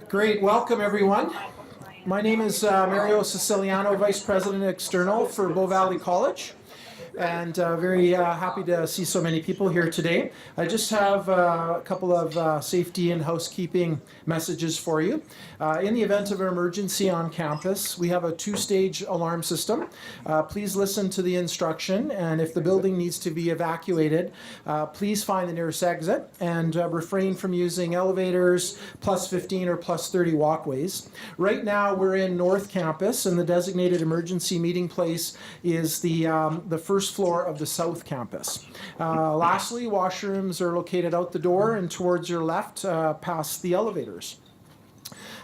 Great, welcome everyone. My name is Mario Siciliano, Vice President External for Bow Valley College, and very happy to see so many people here today. I just have a couple of safety and housekeeping messages for you. In the event of an emergency on campus, we have a two-stage alarm system. Please listen to the instruction, and if the building needs to be evacuated, please find the nearest exit and refrain from using elevators, plus 15 or plus 30 walkways. Right now we're in North Campus, and the designated emergency meeting place is the first floor of the South Campus. Lastly, washrooms are located out the door and towards your left past the elevators.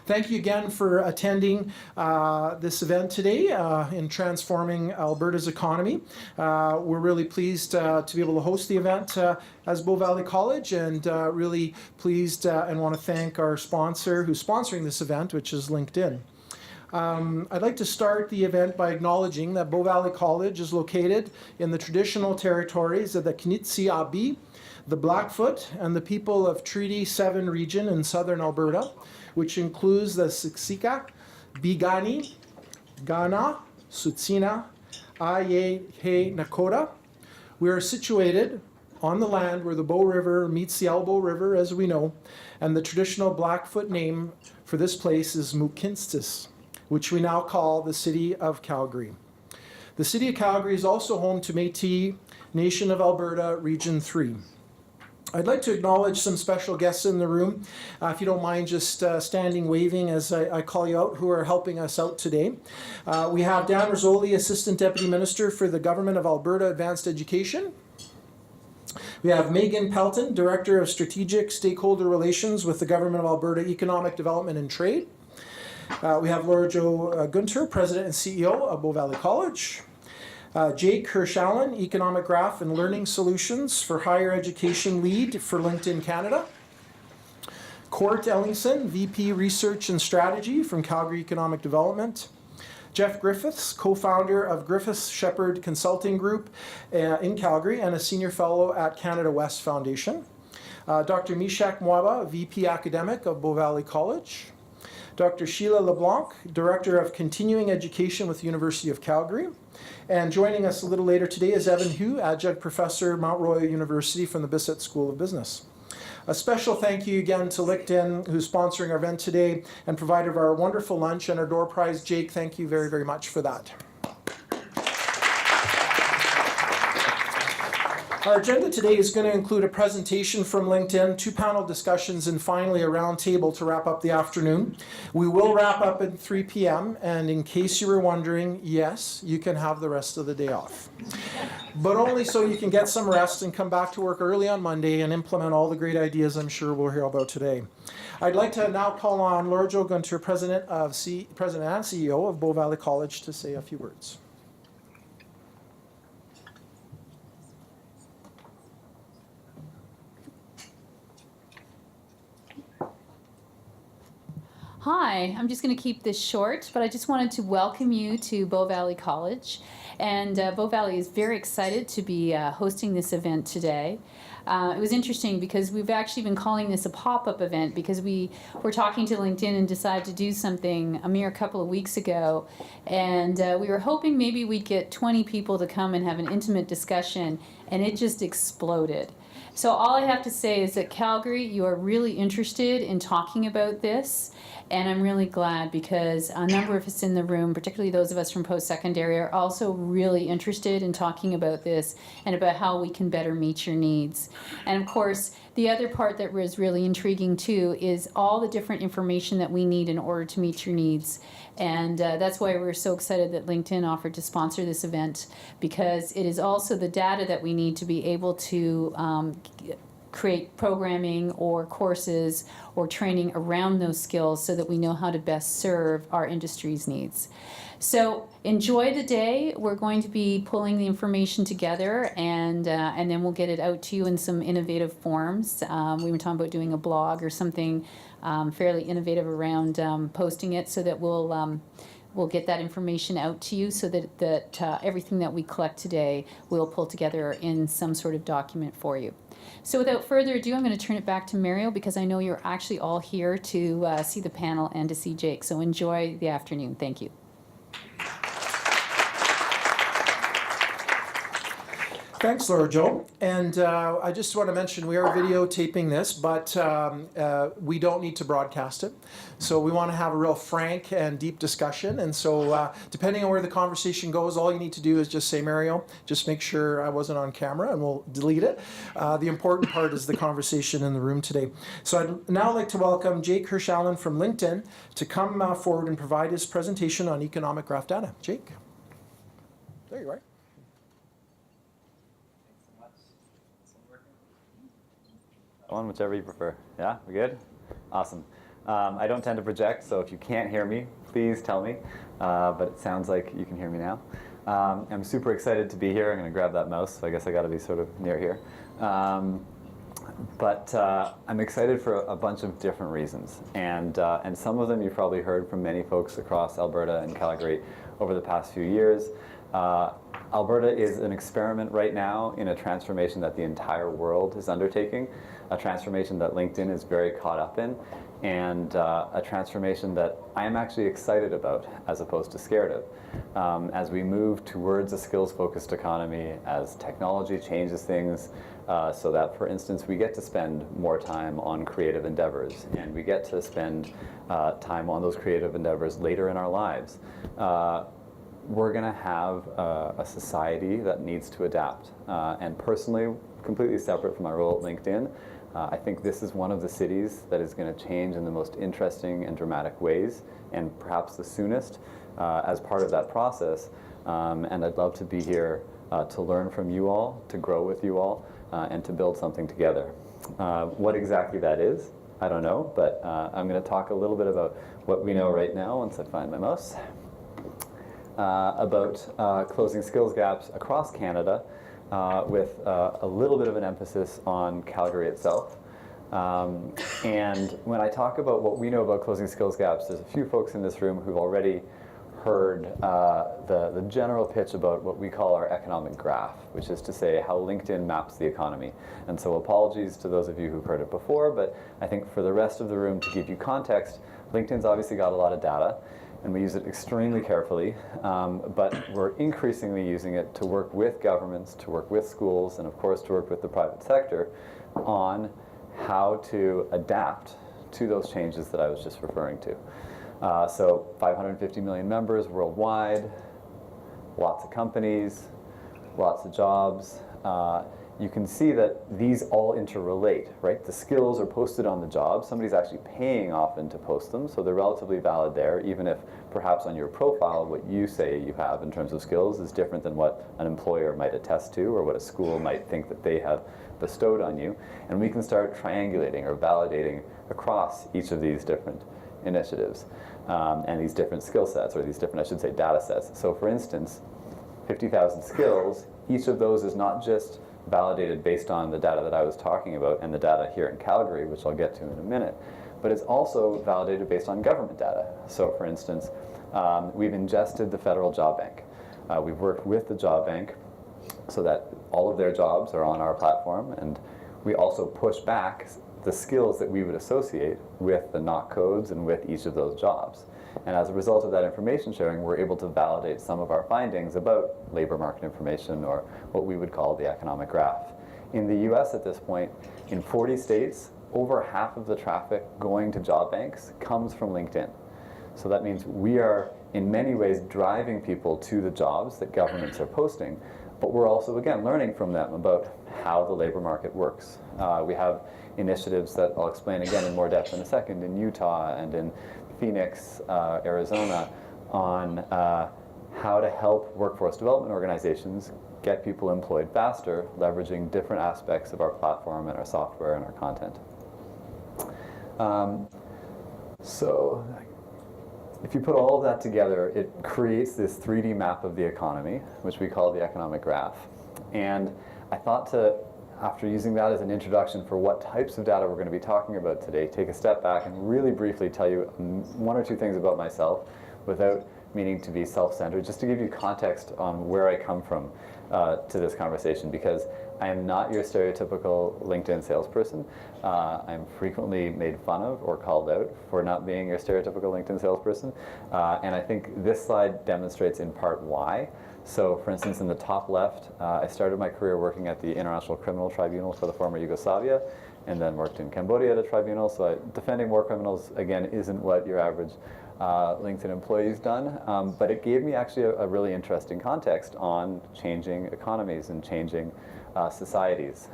Thank you again for attending this event today in transforming Alberta's economy. We're really pleased to be able to host the event as Bow Valley College, and really pleased and want to thank our sponsor who's sponsoring this event, which is LinkedIn. I'd like to start the event by acknowledging that Bow Valley College is located in the traditional territories of the Knitsiabi, the Blackfoot, and the people of Treaty 7 region in southern Alberta, which includes the Siksika, Piikani, Kainai, Tsuut'ina, Îyârhe Nakoda. We are situated on the land where the Bow River meets the Elbow River, as we know, and the traditional Blackfoot name for this place is Mohkinstsis, which we now call the City of Calgary. The City of Calgary is also home to Métis Nation of Alberta, Region 3. I'd like to acknowledge some special guests in the room, if you don't mind just standing waving as I call you out, who are helping us out today. We have Dan Rizzoli, Assistant Deputy Minister for the Government of Alberta Advanced Education. We have Megan Pelton, Director of Strategic Stakeholder Relations with the Government of Alberta Economic Development and Trade. We have Laura Jo Gunter, President and CEO of Bow Valley College. Jake Hirsch-Allen, Economic Graph and Learning Solutions for Higher Education Lead for LinkedIn Canada. Court Ellingson, VP Research and Strategy from Calgary Economic Development. Jeff Griffiths, co-founder of Griffiths Shepherd Consulting Group in Calgary and a Senior Fellow at Canada West Foundation. Dr. Mishak Mwaba, VP Academic of Bow Valley College. Dr. Sheila LeBlanc, Director of Continuing Education with the University of Calgary. And joining us a little later today is Evan Hu, Adjunct Professor, Mount Royal University from the Bissett School of Business. A special thank you again to LinkedIn, who's sponsoring our event today and provided our wonderful lunch and our door prize. Jake, thank you very, very much for that. Our agenda today is going to include a presentation from LinkedIn, 2 panel discussions, and finally a round table to wrap up the afternoon. We will wrap up at 3 p.m. and in case you were wondering, yes, you can have the rest of the day off. But only so you can get some rest and come back to work early on Monday and implement all the great ideas I'm sure we'll hear about today. I'd like to now call on Laura Jo Gunter, President and CEO of Bow Valley College, to say a few words. Hi, I'm just going to keep this short, but I just wanted to welcome you to Bow Valley College. And Bow Valley is very excited to be hosting this event today. It was interesting because we've actually been calling this a pop-up event because we were talking to LinkedIn and decided to do something a mere couple of weeks ago. And we were hoping maybe we'd get 20 people to come and have an intimate discussion, and it just exploded. So all I have to say is that Calgary, you are really interested in talking about this, and I'm really glad because a number of us in the room, particularly those of us from post-secondary, are also really interested in talking about this and about how we can better meet your needs. And of course, the other part that was really intriguing too is all the different information that we need in order to meet your needs. And that's why we're so excited that LinkedIn offered to sponsor this event, because it is also the data that we need to be able to create programming or courses or training around those skills so that we know how to best serve our industry's needs. So enjoy the day. We're going to be pulling the information together, and then we'll get it out to you in some innovative forms. We were talking about doing a blog or something fairly innovative around posting it, so that we'll get that information out to you so that everything that we collect today we'll pull together in some sort of document for you. So without further ado, I'm going to turn it back to Mario because I know you're actually all here to see the panel and to see Jake. So enjoy the afternoon. Thank you. Thanks, Laura Jo. And I just want to mention we are videotaping this, but we don't need to broadcast it. So we want to have a real frank and deep discussion. And so depending on where the conversation goes, all you need to do is just say, Mario, just make sure I wasn't on camera, and we'll delete it. The important part is the conversation in the room today. So I'd now like to welcome Jake Hirsch-Allen from LinkedIn to come forward and provide his presentation on economic graph data. Jake? There you are. One, whichever you prefer. Yeah, we good? Awesome. I don't tend to project, so if you can't hear me, please tell me. But it sounds like you can hear me now. I'm super excited to be here. I'm going to grab that mouse, so I guess I got to be sort of near here. But I'm excited for a bunch of different reasons, and some of them you've probably heard from many folks across Alberta and Calgary over the past few years. Alberta is an experiment right now in a transformation that the entire world is undertaking, a transformation that LinkedIn is very caught up in, and a transformation that I am actually excited about as opposed to scared of. As we move towards a skills-focused economy, as technology changes things, so that, for instance, we get to spend more time on creative endeavors, and we get to spend time on those creative endeavors later in our lives. We're going to have a society that needs to adapt. And personally, completely separate from my role at LinkedIn, I think this is one of the cities that is going to change in the most interesting and dramatic ways, and perhaps the soonest as part of that process. And I'd love to be here to learn from you all, to grow with you all, and to build something together. What exactly that is, I don't know, but I'm going to talk a little bit about what we know right now once I find my mouse. About closing skills gaps across Canada with a little bit of an emphasis on Calgary itself. And when I talk about what we know about closing skills gaps, there's a few folks in this room who've already heard the general pitch about what we call our economic graph, which is to say how LinkedIn maps the economy. And so apologies to those of you who've heard it before, but I think for the rest of the room, to give you context, LinkedIn's obviously got a lot of data, and we use it extremely carefully, but we're increasingly using it to work with governments, to work with schools, and of course to work with the private sector on how to adapt to those changes that I was just referring to. So 550 million members worldwide, lots of companies, lots of jobs. You can see that these all interrelate, right? The skills are posted on the job. Somebody's actually paying often to post them, so they're relatively valid there, even if perhaps on your profile what you say you have in terms of skills is different than what an employer might attest to or what a school might think that they have bestowed on you. And we can start triangulating or validating across each of these different initiatives and these different skill sets, or these different, I should say, data sets. So for instance, 50,000 skills, each of those is not just validated based on the data that I was talking about and the data here in Calgary, which I'll get to in a minute, but it's also validated based on government data. So for instance, we've ingested the Federal Job Bank. We've worked with the Job Bank so that all of their jobs are on our platform, and we also push back the skills that we would associate with the NOC codes and with each of those jobs. And as a result of that information sharing, we're able to validate some of our findings about labor market information, or what we would call the economic graph. In the US at this point, in 40 states, over half of the traffic going to job banks comes from LinkedIn. So that means we are in many ways driving people to the jobs that governments are posting, but we're also, again, learning from them about how the labor market works. We have initiatives that I'll explain again in more depth in a second in Utah and in Phoenix, Arizona, on how to help workforce development organizations get people employed faster, leveraging different aspects of our platform and our software and our content. So if you put all of that together, it creates this 3D map of the economy, which we call the economic graph. And I thought to, after using that as an introduction for what types of data we're going to be talking about today, take a step back and really briefly tell you one or two things about myself without meaning to be self-centered, just to give you context on where I come from to this conversation, because I am not your stereotypical LinkedIn salesperson. I'm frequently made fun of or called out for not being your stereotypical LinkedIn salesperson. And I think this slide demonstrates in part why. So for instance, in the top left, I started my career working at the International Criminal Tribunal for the former Yugoslavia, and then worked in Cambodia at a tribunal. So defending war criminals, again, isn't what your average LinkedIn employee's done, but it gave me actually a really interesting context on changing economies and changing societies.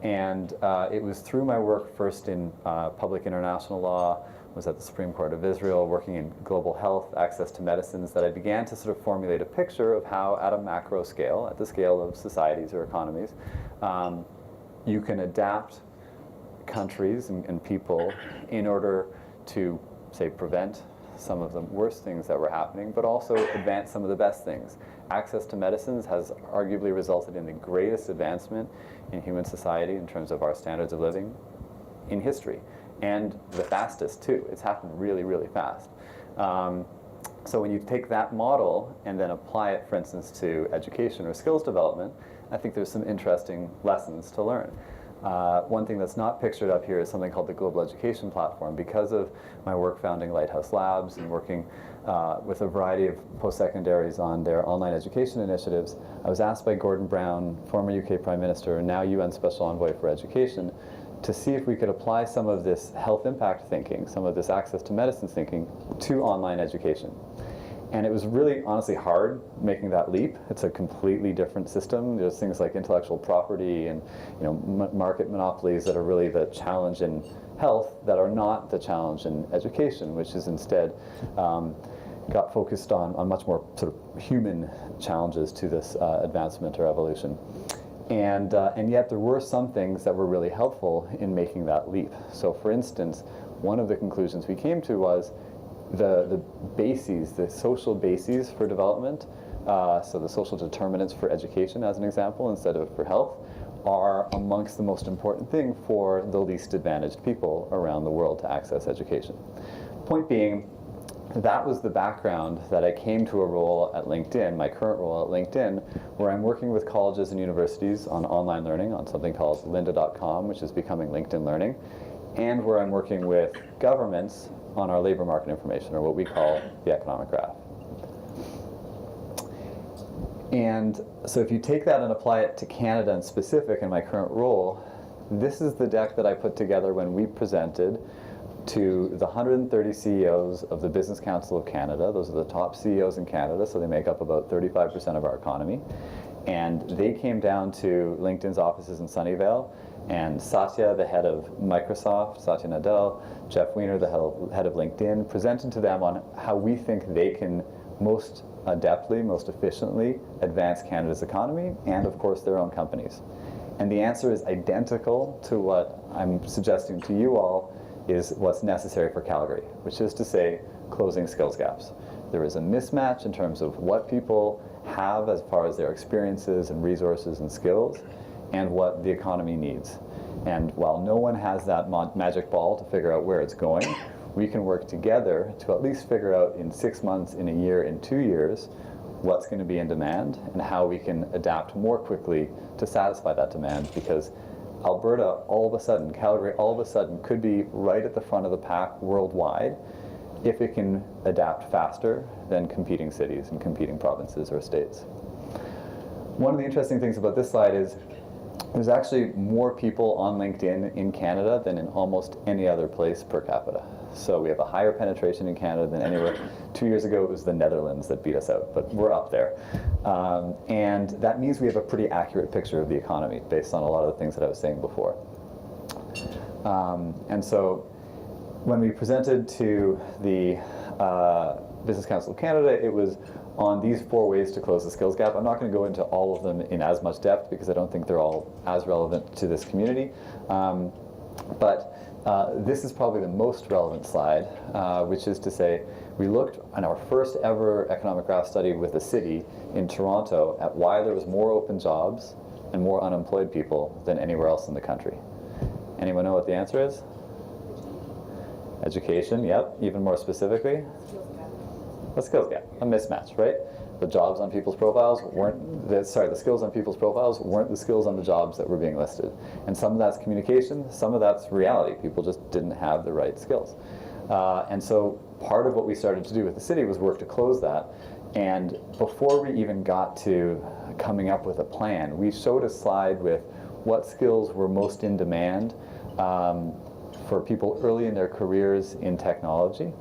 And it was through my work first in public international law, was at the Supreme Court of Israel, working in global health, access to medicines, that I began to sort of formulate a picture of how at a macro scale, at the scale of societies or economies, you can adapt countries and people in order to, say, prevent some of the worst things that were happening, but also advance some of the best things. Access to medicines has arguably resulted in the greatest advancement in human society in terms of our standards of living in history, and the fastest too. It's happened really, really fast. So when you take that model and then apply it, for instance, to education or skills development, I think there's some interesting lessons to learn. One thing that's not pictured up here is something called the Global Education Platform. Because of my work founding Lighthouse Labs and working with a variety of post-secondaries on their online education initiatives, I was asked by Gordon Brown, former UK Prime Minister and now UN Special Envoy for Education, to see if we could apply some of this health impact thinking, some of this access to medicine thinking, to online education. And it was really, honestly, hard making that leap. It's a completely different system. There's things like intellectual property and market monopolies that are really the challenge in health that are not the challenge in education, which is instead got focused on much more sort of human challenges to this advancement or evolution. And yet there were some things that were really helpful in making that leap. So for instance, one of the conclusions we came to was the bases, the social bases for development, so the social determinants for education as an example instead of for health, are amongst the most important thing for the least advantaged people around the world to access education. Point being, that was the background that I came to a role at LinkedIn, my current role at LinkedIn, where I'm working with colleges and universities on online learning on something called lynda.com, which is becoming LinkedIn Learning, and where I'm working with governments on our labor market information, or what we call the economic graph. And so if you take that and apply it to Canada in specific in my current role, this is the deck that I put together when we presented to the 130 CEOs of the Business Council of Canada. Those are the top CEOs in Canada, so they make up about 35% of our economy. And they came down to LinkedIn's offices in Sunnyvale, and Satya, the head of Microsoft, Satya Nadella, Jeff Weiner, the head of LinkedIn, presented to them on how we think they can most adeptly, most efficiently advance Canada's economy and, of course, their own companies. And the answer is identical to what I'm suggesting to you all is what's necessary for Calgary, which is to say, closing skills gaps. There is a mismatch in terms of what people have as far as their experiences and resources and skills, and what the economy needs. And while no one has that magic ball to figure out where it's going, we can work together to at least figure out in 6 months, in a year, in 2 years, what's going to be in demand and how we can adapt more quickly to satisfy that demand, because Alberta all of a sudden, Calgary all of a sudden could be right at the front of the pack worldwide if it can adapt faster than competing cities and competing provinces or states. One of the interesting things about this slide is there's actually more people on LinkedIn in Canada than in almost any other place per capita. So we have a higher penetration in Canada than anywhere. 2 years ago it was the Netherlands that beat us out, but we're up there. And that means we have a pretty accurate picture of the economy based on a lot of the things that I was saying before. And so when we presented to the Business Council of Canada, it was on these 4 ways to close the skills gap. I'm not going to go into all of them in as much depth because I don't think they're all as relevant to this community. But this is probably the most relevant slide, which is to say, we looked in our first ever economic graph study with the city in Toronto at why there was more open jobs and more unemployed people than anywhere else in the country. Anyone know what the answer is? Education, yep. Even more specifically? a skills gap, a mismatch, right? The jobs on people's profiles weren't, the skills on people's profiles weren't the skills on the jobs that were being listed. And some of that's communication, some of that's reality. People just didn't have the right skills. And so part of what we started to do with the city was work to close that. And before we even got to coming up with a plan, we showed a slide with what skills were most in demand for people early in their careers in technology.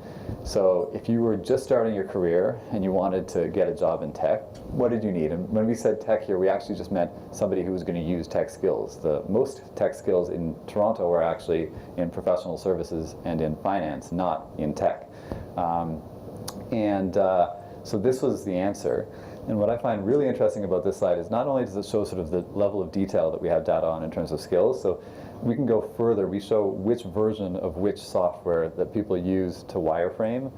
So if you were just starting your career and you wanted to get a job in tech, what did you need? And when we said tech here, we actually just meant somebody who was going to use tech skills. The most tech skills in Toronto are actually in professional services and in finance, not in tech. So this was the answer. And what I find really interesting about this slide is not only does it show sort of the level of detail that we have data on in terms of skills, so we can go further. We show which version of which software that people use to wireframe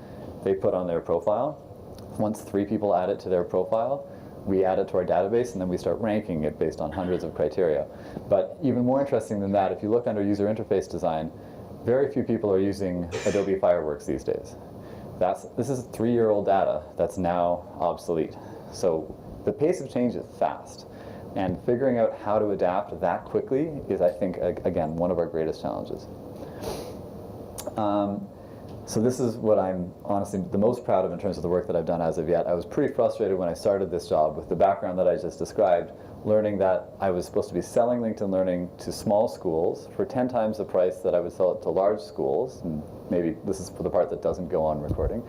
they put on their profile. Once 3 people add it to their profile, we add it to our database, and then we start ranking it based on hundreds of criteria. But even more interesting than that, if you look under user interface design, very few people are using Adobe Fireworks these days. This is 3-year-old data that's now obsolete. So the pace of change is fast. And figuring out how to adapt that quickly is, I think, again, one of our greatest challenges. So this is what I'm honestly the most proud of in terms of the work that I've done as of yet. I was pretty frustrated when I started this job with the background that I just described, learning that I was supposed to be selling LinkedIn Learning to small schools for 10 times the price that I would sell it to large schools. And maybe this is for the part that doesn't go on recording.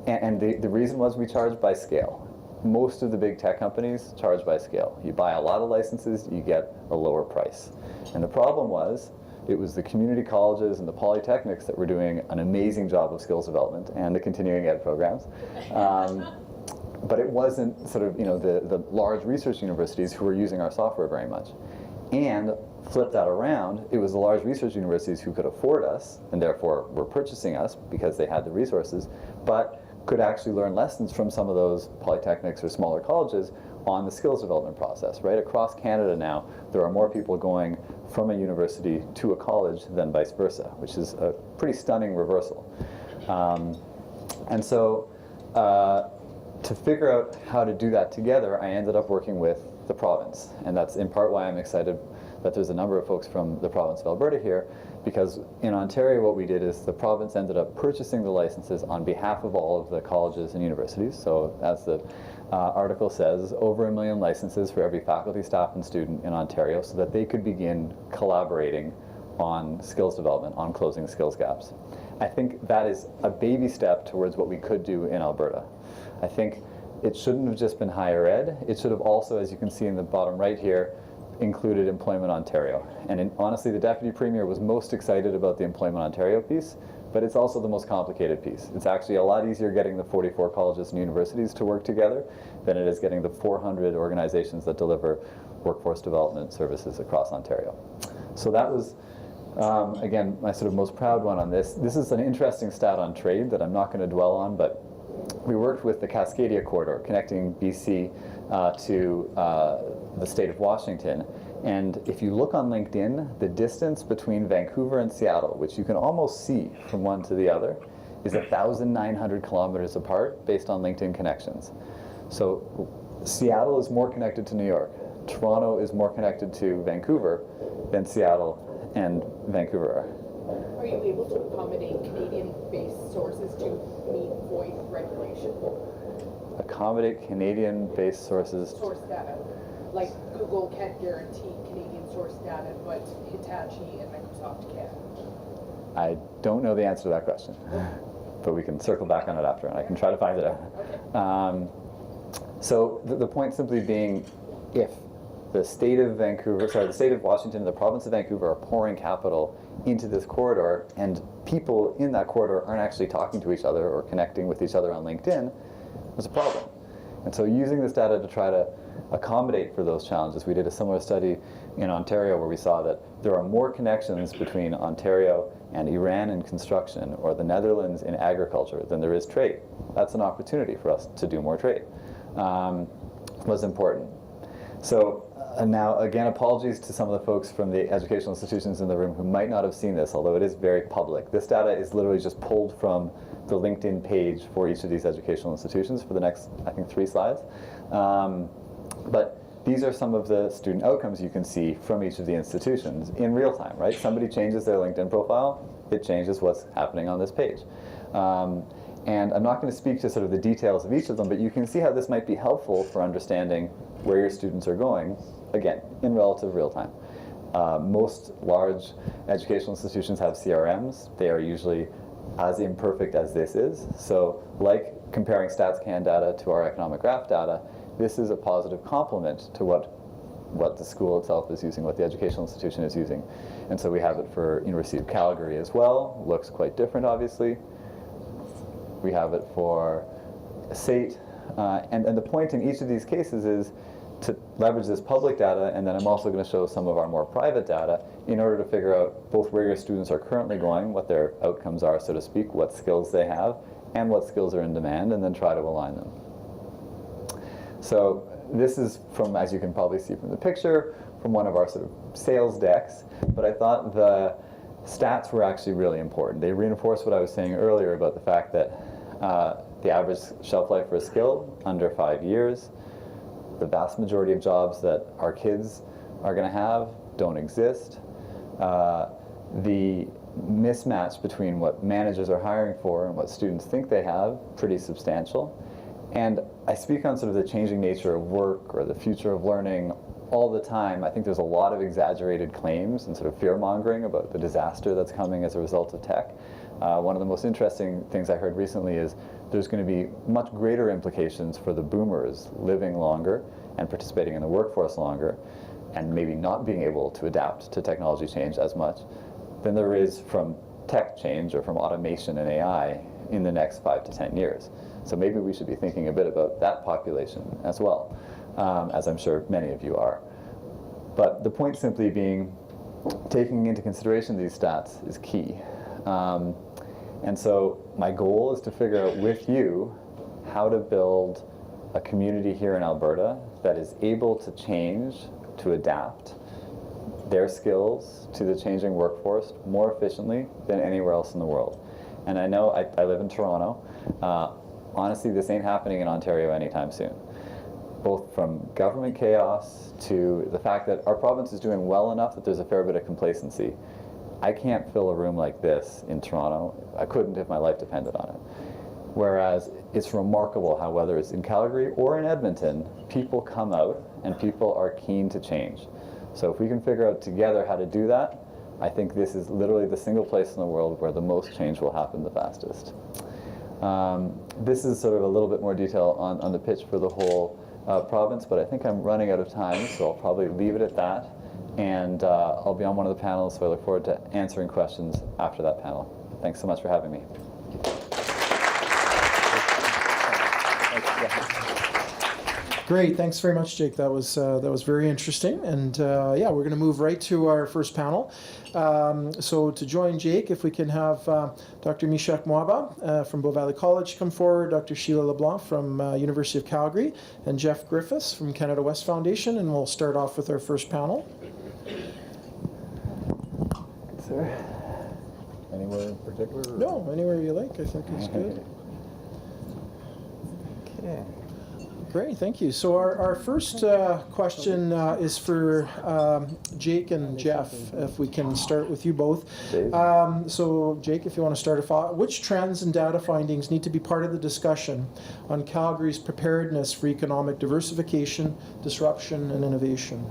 And the reason was we charge by scale. Most of the big tech companies charge by scale. You buy a lot of licenses, you get a lower price. And the problem was, it was the community colleges and the polytechnics that were doing an amazing job of skills development and the continuing ed programs. But it wasn't sort of, the large research universities who were using our software very much. And flip that around, it was the large research universities who could afford us and therefore were purchasing us because they had the resources, but could actually learn lessons from some of those polytechnics or smaller colleges on the skills development process, right? Across Canada now, there are more people going from a university to a college than vice versa, which is a pretty stunning reversal. And so to figure out how to do that together, I ended up working with the province. And that's in part why I'm excited that there's a number of folks from the province of Alberta here, because in Ontario what we did is the province ended up purchasing the licenses on behalf of all of the colleges and universities. So as the article says, over 1 million licenses for every faculty, staff, and student in Ontario so that they could begin collaborating on skills development, on closing skills gaps. I think that is a baby step towards what we could do in Alberta. I think it shouldn't have just been higher ed. It should have also, as you can see in the bottom right here, included Employment Ontario. And honestly, the Deputy Premier was most excited about the Employment Ontario piece, but it's also the most complicated piece. It's actually a lot easier getting the 44 colleges and universities to work together than it is getting the 400 organizations that deliver workforce development services across Ontario. So that was, again, my sort of most proud one on this. This is an interesting stat on trade that I'm not going to dwell on, but we worked with the Cascadia Corridor, connecting BC to the state of Washington. And if you look on LinkedIn, the distance between Vancouver and Seattle, which you can almost see from one to the other, is 1,900 kilometers apart based on LinkedIn connections. So Seattle is more connected to New York. Toronto is more connected to Vancouver than Seattle and Vancouver are. Are you able to accommodate Canadian-based sources to meet FOIA regulation? Accommodate Canadian-based sources? Source data. Like Google can't guarantee Canadian source data, but Hitachi and Microsoft can. I don't know the answer to that question, but we can circle back on it after, and I can try to find it out. Okay. So the point simply being, if the state of the state of Washington and the province of Vancouver are pouring capital into this corridor, and people in that corridor aren't actually talking to each other or connecting with each other on LinkedIn, there's a problem. And so using this data to try to accommodate for those challenges, we did a similar study in Ontario where we saw that there are more connections between Ontario and Iran in construction or the Netherlands in agriculture than there is trade. That's an opportunity for us to do more trade. Was important. So Now, again, apologies to some of the folks from the educational institutions in the room who might not have seen this, although it is very public. This data is literally just pulled from the LinkedIn page for each of these educational institutions for the next, I think, 3 slides. But these are some of the student outcomes you can see from each of the institutions in real time, right? Somebody changes their LinkedIn profile, it changes what's happening on this page. And I'm not going to speak to sort of the details of each of them, but you can see how this might be helpful for understanding where your students are going, again, in relative real time. Most large educational institutions have CRMs. They are usually as imperfect as this is. So like comparing StatsCan data to our economic graph data, this is a positive complement to what the school itself is using, what the educational institution is using. And so we have it for University of Calgary as well. Looks quite different, obviously. We have it for SAIT. And the point in each of these cases is to leverage this public data, and then I'm also going to show some of our more private data in order to figure out both where your students are currently going, what their outcomes are, so to speak, what skills they have, and what skills are in demand, and then try to align them. So this is from, as you can probably see from the picture, from one of our sort of sales decks, but I thought the stats were actually really important. They reinforce what I was saying earlier about the fact that the average shelf life for a skill, under 5 years. The vast majority of jobs that our kids are going to have don't exist. The mismatch between what managers are hiring for and what students think they have, pretty substantial. And I speak on sort of the changing nature of work or the future of learning all the time. I think there's a lot of exaggerated claims and sort of fear-mongering about the disaster that's coming as a result of tech. One of the most interesting things I heard recently is there's going to be much greater implications for the boomers living longer and participating in the workforce longer and maybe not being able to adapt to technology change as much than there is from tech change or from automation and AI in the next 5 to 10 years. So maybe we should be thinking a bit about that population as well, as I'm sure many of you are. But the point simply being, taking into consideration these stats is key. And so my goal is to figure out with you how to build a community here in Alberta that is able to change, to adapt their skills to the changing workforce more efficiently than anywhere else in the world. And I know I live in Toronto. Honestly, this ain't happening in Ontario anytime soon. Both from government chaos to the fact that our province is doing well enough that there's a fair bit of complacency. I can't fill a room like this in Toronto. I couldn't if my life depended on it. Whereas it's remarkable how, whether it's in Calgary or in Edmonton, people come out and people are keen to change. So if we can figure out together how to do that, I think this is literally the single place in the world where the most change will happen the fastest. This is sort of a little bit more detail on the pitch for the whole province, but I think I'm running out of time, so I'll probably leave it at that. And I'll be on one of the panels, so I look forward to answering questions after that panel. Thanks so much for having me. Great, thanks very much, Jake. That was very interesting. And yeah, we're going to move right to our first panel. So to join Jake, if we can have Dr. Meshach Moaba from Bow Valley College come forward, Dr. Sheila LeBlanc from University of Calgary, and Jeff Griffiths from Canada West Foundation, and we'll start off with our first panel. Sir, anywhere in particular? No, anywhere you like, I think is good. Okay. Great, thank you. So our first question is for Jake and Jeff, if we can start with you both. So Jake, if you want to start off, which trends and data findings need to be part of the discussion on Calgary's preparedness for economic diversification, disruption, and innovation?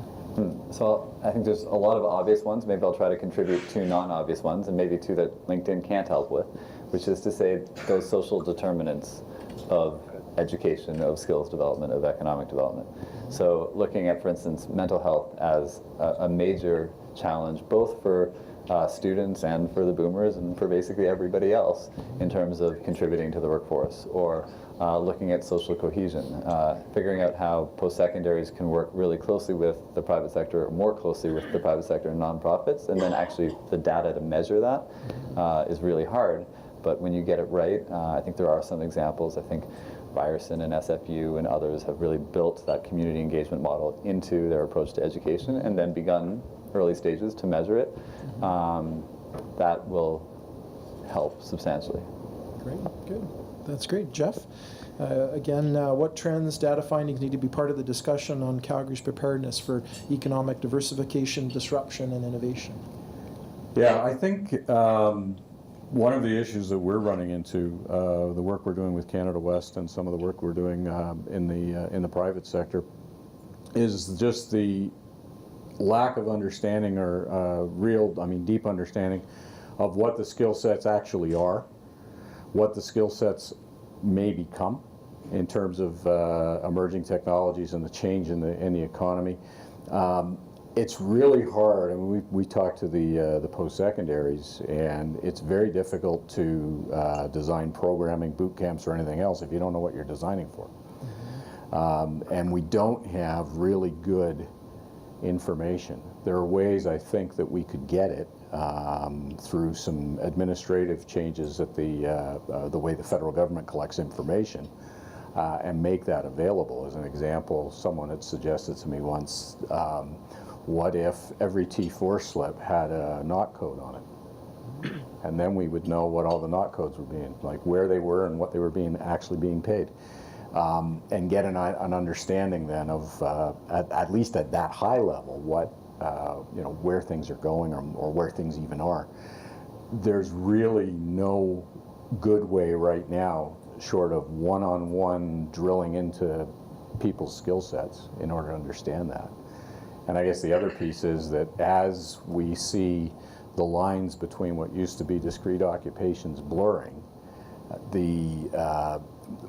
So I think there's a lot of obvious ones. Maybe I'll try to contribute to non-obvious ones, and maybe two that LinkedIn can't help with, which is to say those social determinants of education, of skills development, of economic development. So looking at, for instance, mental health as a major challenge, both for students and for the boomers and for basically everybody else in terms of contributing to the workforce, or looking at social cohesion, figuring out how post-secondaries can work really closely with the private sector, or more closely with the private sector and nonprofits, and then actually the data to measure that is really hard. But when you get it right, I think there are some examples. I think Ryerson and SFU and others have really built that community engagement model into their approach to education and then begun early stages to measure it. That will help substantially. Great, good. That's great. Jeff, again, what trends, data findings need to be part of the discussion on Calgary's preparedness for economic diversification, disruption, and innovation? Yeah, I think one of the issues that we're running into, the work we're doing with Canada West and some of the work we're doing in the private sector, is just the lack of understanding or deep understanding of what the skill sets actually are, what the skill sets may become in terms of emerging technologies and the change in the economy. It's really hard. I mean, we talked to the post-secondaries, and it's very difficult to design programming boot camps or anything else if you don't know what you're designing for. And we don't have really good information. There are ways, I think, that we could get it through some administrative changes at the way the federal government collects information and make that available. As an example, someone had suggested to me once, what if every T4 slip had a NOT code on it? And then we would know what all the NOT codes were being, like where they were and what they were actually being paid. And get an understanding then of, at least at that high level, what, where things are going or where things even are. There's really no good way right now, short of one-on-one drilling into people's skill sets in order to understand that. And I guess the other piece is that as we see the lines between what used to be discrete occupations blurring,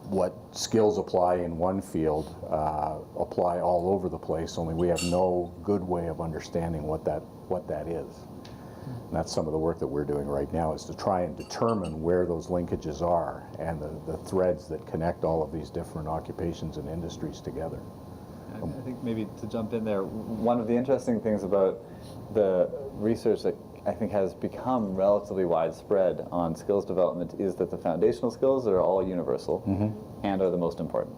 what skills apply in one field apply all over the place, only we have no good way of understanding what that is. And that's some of the work that we're doing right now, is to try and determine where those linkages are and the threads that connect all of these different occupations and industries together. I think maybe to jump in there, one of the interesting things about the research that I think has become relatively widespread on skills development is that the foundational skills are all universal and are the most important,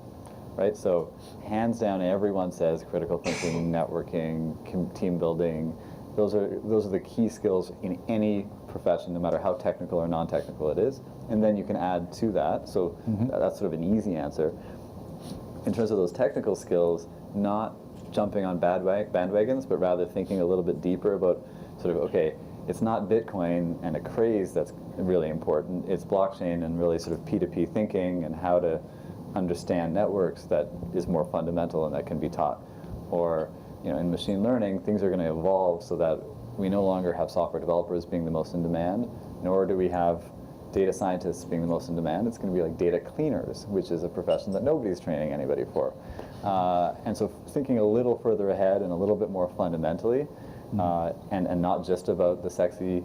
right? So hands down, everyone says critical thinking, networking, team building. Those are the key skills in any profession, no matter how technical or non-technical it is. And then you can add to that. So that's sort of an easy answer. In terms of those technical skills, not jumping on bandwagons, but rather thinking a little bit deeper about sort of, okay, it's not Bitcoin and a craze that's really important. It's blockchain and really sort of P2P thinking and how to understand networks that is more fundamental and that can be taught. Or, in machine learning, things are going to evolve so that we no longer have software developers being the most in demand, nor do we have data scientists being the most in demand. It's going to be like data cleaners, which is a profession that nobody's training anybody for. And so thinking a little further ahead and a little bit more fundamentally, and not just about the sexy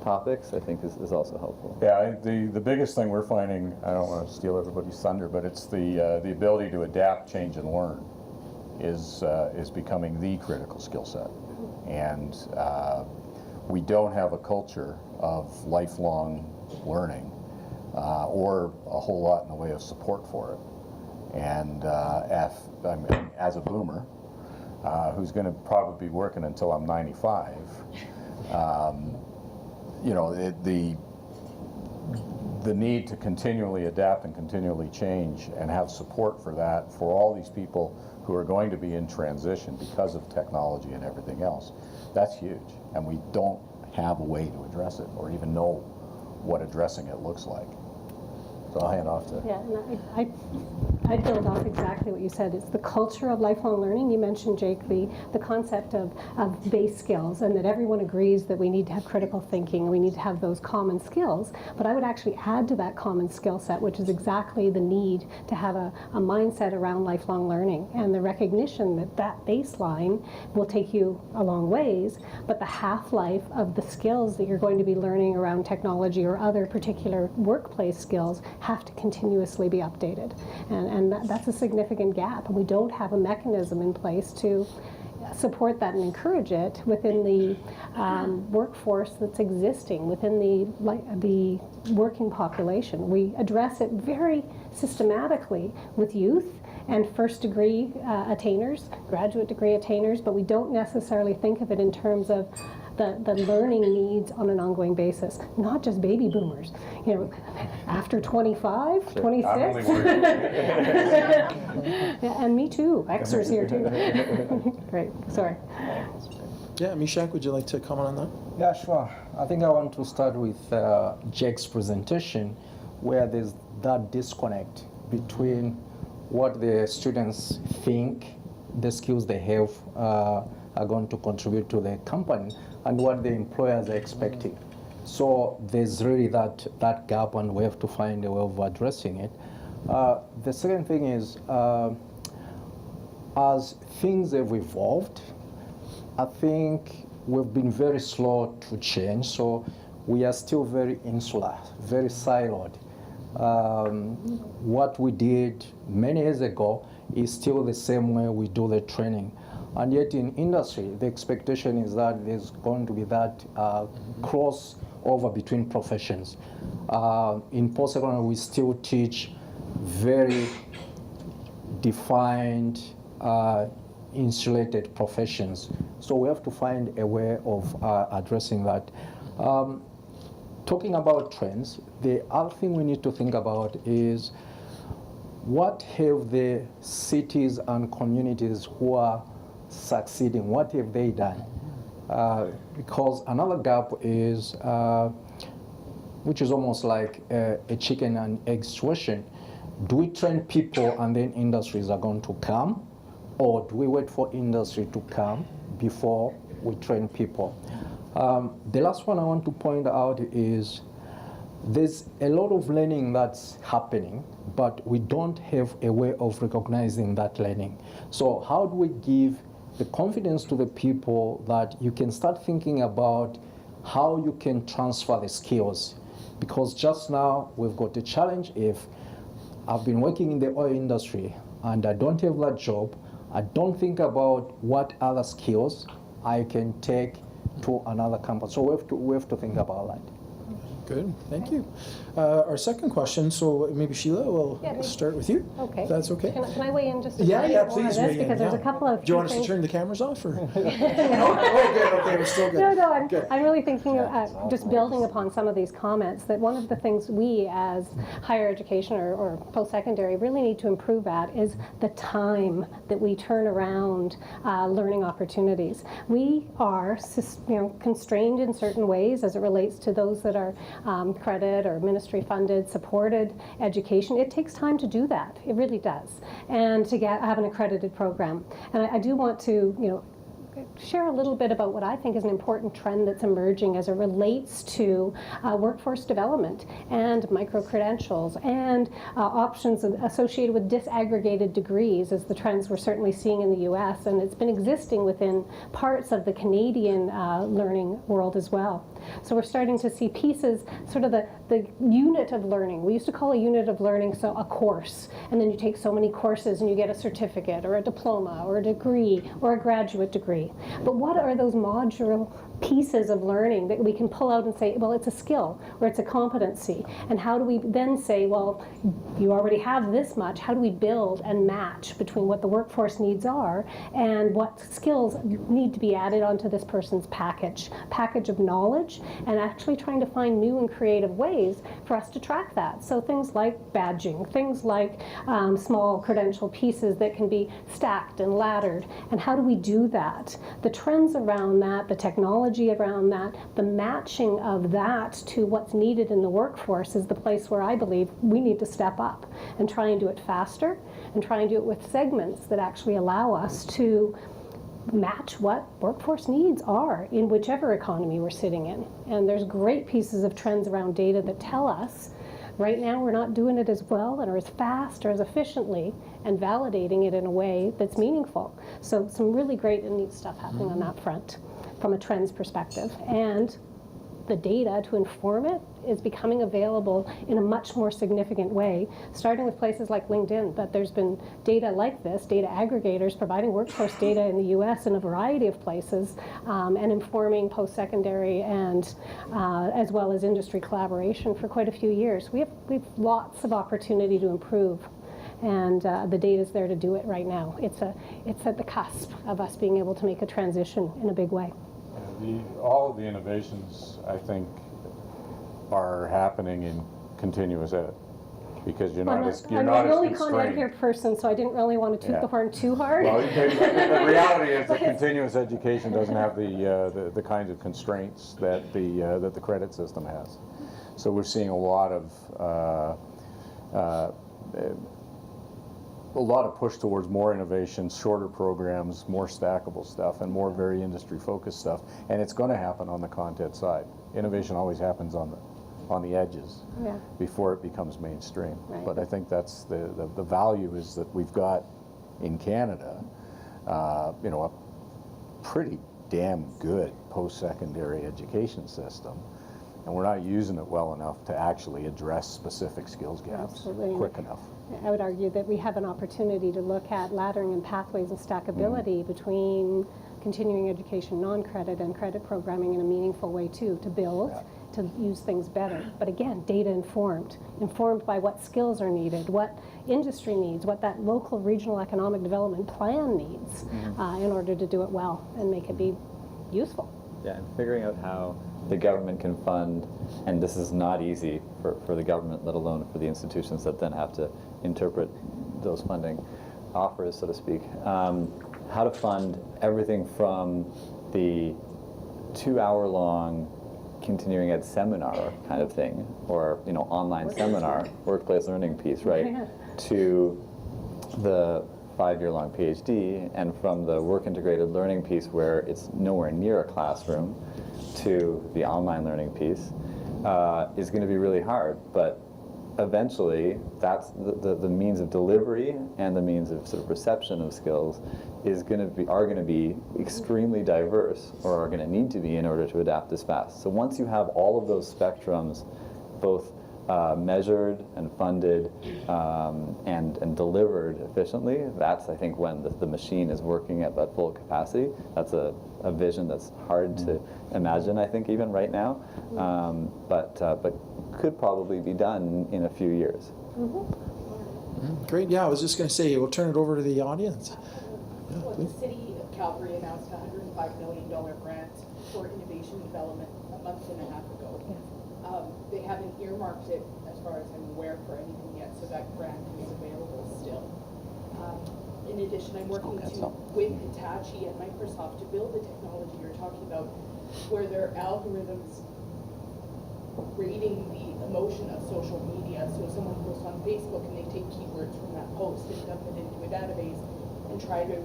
topics, I think is also helpful. Yeah, the biggest thing we're finding, I don't want to steal everybody's thunder, but it's the ability to adapt, change, and learn is becoming the critical skill set. And we don't have a culture of lifelong learning or a whole lot in the way of support for it. And as a boomer, who's going to probably be working until I'm 95, the need to continually adapt and continually change and have support for that for all these people who are going to be in transition because of technology and everything else, that's huge. And we don't have a way to address it or even know what addressing it looks like. So I'll hand off to... Yeah, and I build off exactly what you said. It's the culture of lifelong learning. You mentioned, Jake, the concept of base skills, and that everyone agrees that we need to have critical thinking and we need to have those common skills. But I would actually add to that common skill set, which is exactly the need to have a mindset around lifelong learning and the recognition that that baseline will take you a long ways, but the half-life of the skills that you're going to be learning around technology or other particular workplace skills have to continuously be updated. And that's a significant gap. And we don't have a mechanism in place to support that and encourage it within the workforce that's existing, within the working population. We address it very systematically with youth and first degree attainers, graduate degree attainers, but we don't necessarily think of it in terms of the learning needs on an ongoing basis, not just baby boomers. You know, after 25, 26. Yeah, and me too. Xers here too. Great, sorry. Yeah, Mishak, would you like to comment on that? Yeah, sure. I think I want to start with Jake's presentation, where there's that disconnect between what the students think the skills they have are going to contribute to the company and what the employers are expecting. So there's really that gap, and we have to find a way of addressing it. The second thing is, as things have evolved, I think we've been very slow to change, so we are still very insular, very siloed. What we did many years ago is still the same way we do the training. And yet in industry, the expectation is that there's going to be that crossover between professions. In post-secondary, we still teach very defined, insulated professions. So we have to find a way of addressing that. Talking about trends, the other thing we need to think about is what have the cities and communities who are succeeding, what have they done? Because another gap is, which is almost like a chicken and egg situation. Do we train people and then industries are going to come? Or do we wait for industry to come before we train people? The last one I want to point out is there's a lot of learning that's happening, but we don't have a way of recognizing that learning. So how do we give the confidence to the people that you can start thinking about how you can transfer the skills? Because just now we've got a challenge. If I've been working in the oil industry and I don't have that job, I don't think about what other skills I can take to another company. So we have to think about that. Good, thank you. Our second question, so maybe Sheila, we'll start with you. Okay. If that's okay. Can I weigh in just a Yeah, bit yeah, more on please this? weigh in. Because there's a couple of Do you want us to things. turn the cameras off? Or? Oh, good, okay, we're still good. No, Good. I'm really thinking of just building upon some of these comments, that one of the things we as higher education or post-secondary really need to improve at is the time that we turn around learning opportunities. We are constrained in certain ways as it relates to those that are credit or ministry funded, supported education. It takes time to do that. It really does. And to have an accredited program. And I do want to, share a little bit about what I think is an important trend that's emerging as it relates to workforce development and micro-credentials and options associated with disaggregated degrees as the trends we're certainly seeing in the US, and it's been existing within parts of the Canadian learning world as well. So we're starting to see pieces, sort of the unit of learning. We used to call a unit of learning so a course, and then you take so many courses and you get a certificate or a diploma or a degree or a graduate degree. But what are those modular pieces of learning that we can pull out and say, well, it's a skill or it's a competency? And how do we then say, well, you already have this much, how do we build and match between what the workforce needs are and what skills need to be added onto this person's package of knowledge, and actually trying to find new and creative ways for us to track that. So things like badging, things like small credential pieces that can be stacked and laddered, and how do we do that? The trends around that, the technology around that, the matching of that to what's needed in the workforce is the place where I believe we need to step up and try and do it faster and try and do it with segments that actually allow us to match what workforce needs are in whichever economy we're sitting in. And there's great pieces of trends around data that tell us right now we're not doing it as well or as fast or as efficiently, and validating it in a way that's meaningful. So some really great and neat stuff happening on that front from a trends perspective. And the data to inform it is becoming available in a much more significant way, starting with places like LinkedIn. But there's been data like this, data aggregators providing workforce data in the US in a variety of places, and informing post-secondary and as well as industry collaboration for quite a few years. We've lots of opportunity to improve. And the data is there to do it right now. It's at the cusp of us being able to make a transition in a big way. All of the innovations, I think, are happening in continuous ed, because you're not as I'm a really Con Ed here constrained. person, so I didn't really want to toot the horn too hard. Well, the reality is that continuous education doesn't have the kinds of constraints that the credit system has. So we're seeing a lot of push towards more innovation, shorter programs, more stackable stuff, and more very industry-focused stuff. And it's going to happen on the content side. Innovation always happens on the edges before it becomes mainstream. Right. But I think that's the value is that we've got in Canada, a pretty damn good post-secondary education system. And we're not using it well enough to actually address specific skills gaps Absolutely. quick enough. I would argue that we have an opportunity to look at laddering and pathways and stackability between continuing education, non-credit, and credit programming in a meaningful way too, to build, to use things better. But again, data informed by what skills are needed, what industry needs, what that local regional economic development plan needs in order to do it well and make it be useful. Yeah, and figuring out how the government can fund, and this is not easy for the government, let alone for the institutions that then have to interpret those funding offers, so to speak, how to fund everything from the 2-hour-long continuing ed seminar kind of thing, or online seminar, workplace learning piece, right, Yeah. to the 5-year-long PhD, and from the work integrated learning piece where it's nowhere near a classroom to the online learning piece is going to be really hard. But eventually, that's the means of delivery and the means of sort of reception of skills are going to be extremely diverse, or are going to need to be in order to adapt as fast. So once you have all of those spectrums, both measured and funded and delivered efficiently, that's, I think, when the machine is working at that full capacity. That's a vision that's hard to imagine, I think, even right now, but could probably be done in a few years. Great. Yeah, I was just going to say, we'll turn it over to the audience. Well, the city of Calgary announced a $105 million grant for innovation development a month and a half ago. They haven't earmarked it, as far as I'm aware, for anything yet, so that grant is available still. In addition, I'm working with Hitachi and Microsoft to build the technology you're talking about, where their algorithms rating the emotion of social media. So someone posts on Facebook and they take keywords from that post and dump it into a database and try to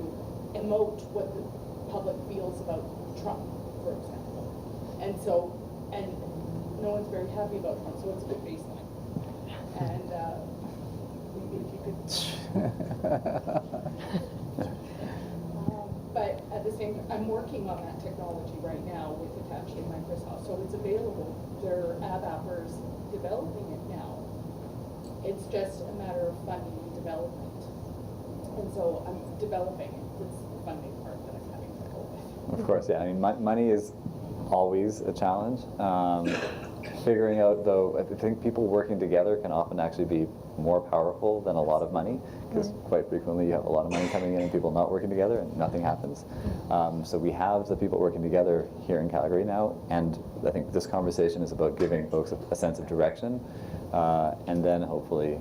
emote what the public feels about Trump, for example. And no one's very happy about Trump, so it's a good baseline. And maybe if you could. But at the same time, I'm working on that technology right now with Hitachi and Microsoft, so it's available. There are ABAPers developing it now. It's just a matter of funding and development. And so I'm developing it. It's the funding part that I'm having trouble with. Of course, yeah. I mean, money is always a challenge. Figuring out, though, I think people working together can often actually be more powerful than a lot of money, because quite frequently you have a lot of money coming in and people not working together and nothing happens. So we have the people working together here in Calgary now, and I think this conversation is about giving folks a sense of direction, and then hopefully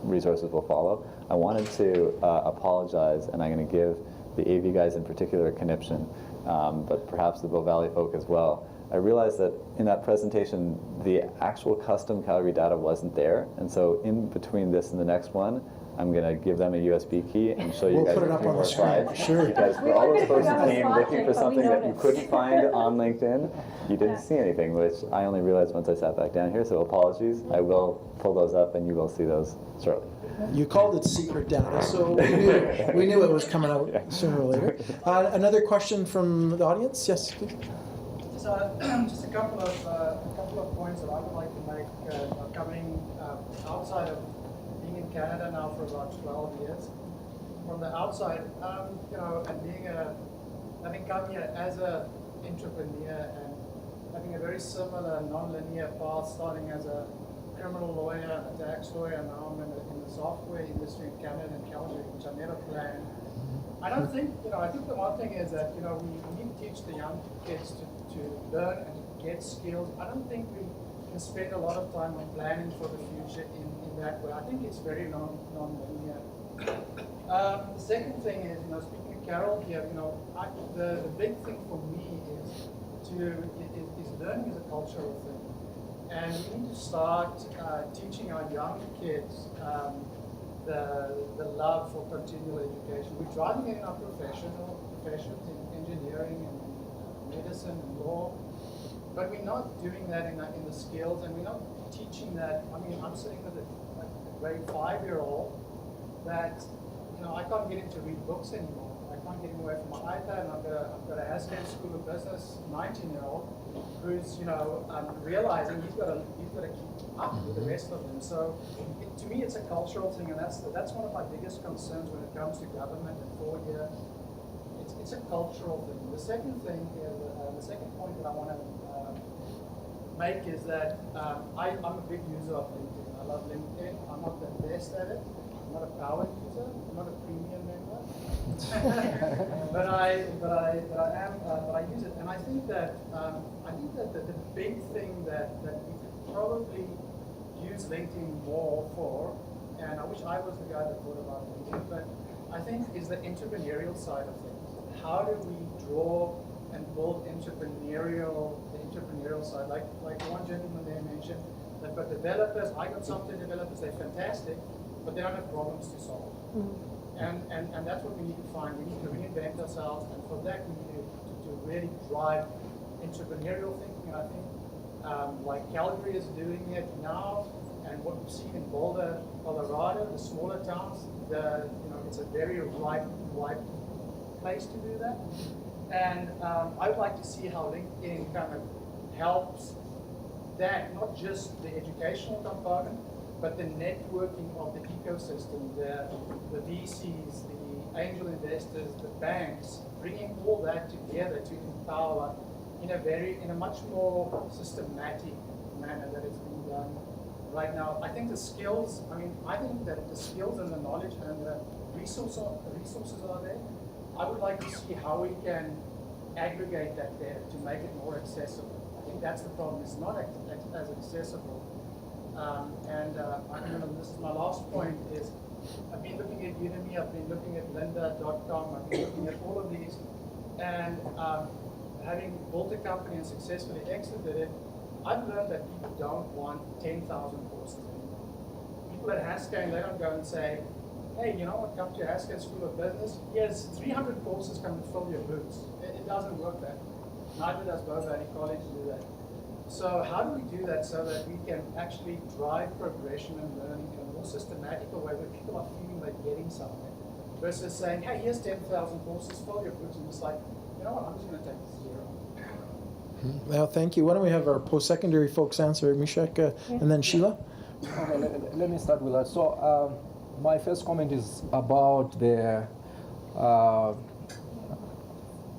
resources will follow. I wanted to apologize, and I'm going to give the AV guys in particular a conniption, but perhaps the Bow Valley folk as well. I realized that in that presentation, the actual custom Calgary data wasn't there, and so in between this and the next one, I'm going to give them a USB key and show you We'll guys put it a up few on the more screen. slides. Sure. Because for We all were those gonna folks put it who on came the looking for spot, but we something that you noticed. couldn't find on LinkedIn, you didn't see anything, which I only realized once I sat back down here, so apologies. I will pull those up and you will see those shortly. You called it secret data, so we knew it was coming out sooner or later. Another question from the audience? Yes, please. So just a couple of points that I would like to make, coming outside of being in Canada now for about 12 years. From the outside, and having come here as an entrepreneur and having a very similar non-linear path, starting as a criminal lawyer, a tax lawyer, now I'm in the software industry in Canada and Calgary, which I never planned. I don't think, I think the one thing is that, we need to teach the young kids to learn and to get skills. I don't think we can spend a lot of time on planning for the future in that way. I think it's very non-linear. The second thing is, speaking of Carol here, the big thing for me is learning is a cultural thing. And we need to start teaching our young kids the love for continual education. We're driving it in our professions, in engineering and medicine and law, but we're not doing that in the skills, and we're not teaching that. I mean, I'm sitting with a grade 5-year-old that, I can't get him to read books anymore. I can't get him away from my iPad, and I've got a Haskell School of Business 19-year-old who's, realizing he's got to keep up with the rest of them. So to me, it's a cultural thing, and that's one of my biggest concerns when it comes to government and for here. It's a cultural thing. The second thing is, the second point that I want to make is that I'm a big user of LinkedIn. I love LinkedIn. I'm not the best at it. I'm not a power user. I'm not a premium member. but I use it, and I think that the big thing that we could probably use LinkedIn more for, and I wish I was the guy that thought about LinkedIn, but I think is the entrepreneurial side of things. How do we draw and build the entrepreneurial side? Like one gentleman there mentioned, they've got developers. I got software developers. They're fantastic, but they don't have problems to solve. And that's what we need to find. We need to reinvent ourselves, and for that we need to really drive entrepreneurial thinking. And I think like Calgary is doing it now, and what we've seen in Boulder, Colorado, the smaller towns, it's a very ripe place to do that. And I would like to see how LinkedIn kind of helps that, not just the educational component, but the networking of the ecosystem, the VCs, the angel investors, the banks, bringing all that together to empower in a much more systematic manner that it's being done right now. I think the skills, I think that the skills and the knowledge and the resources are there. I would like to see how we can aggregate that data to make it more accessible. I think that's the problem. It's not as accessible. This is my last point is, I've been looking at Udemy, I've been looking at lynda.com, I've been looking at all of these, and having built a company and successfully exited it, I've learned that people don't want 10,000 courses anymore. People at Haskell, they don't go and say, hey, you know what, come to Haskell School of Business, here's 300 courses, come and fill your boots. It doesn't work that way. Neither does Bow Valley College do that. So how do we do that so that we can actually drive progression and learning in a more systematical way where people are feeling they're getting something, versus saying, hey, here's 10,000 courses, fill your boots, and it's like, you know what, I'm just going to take 0. Well, thank you. Why don't we have our post-secondary folks answer, Mishek, and then Sheila? Okay, let me start with that. So my first comment is about the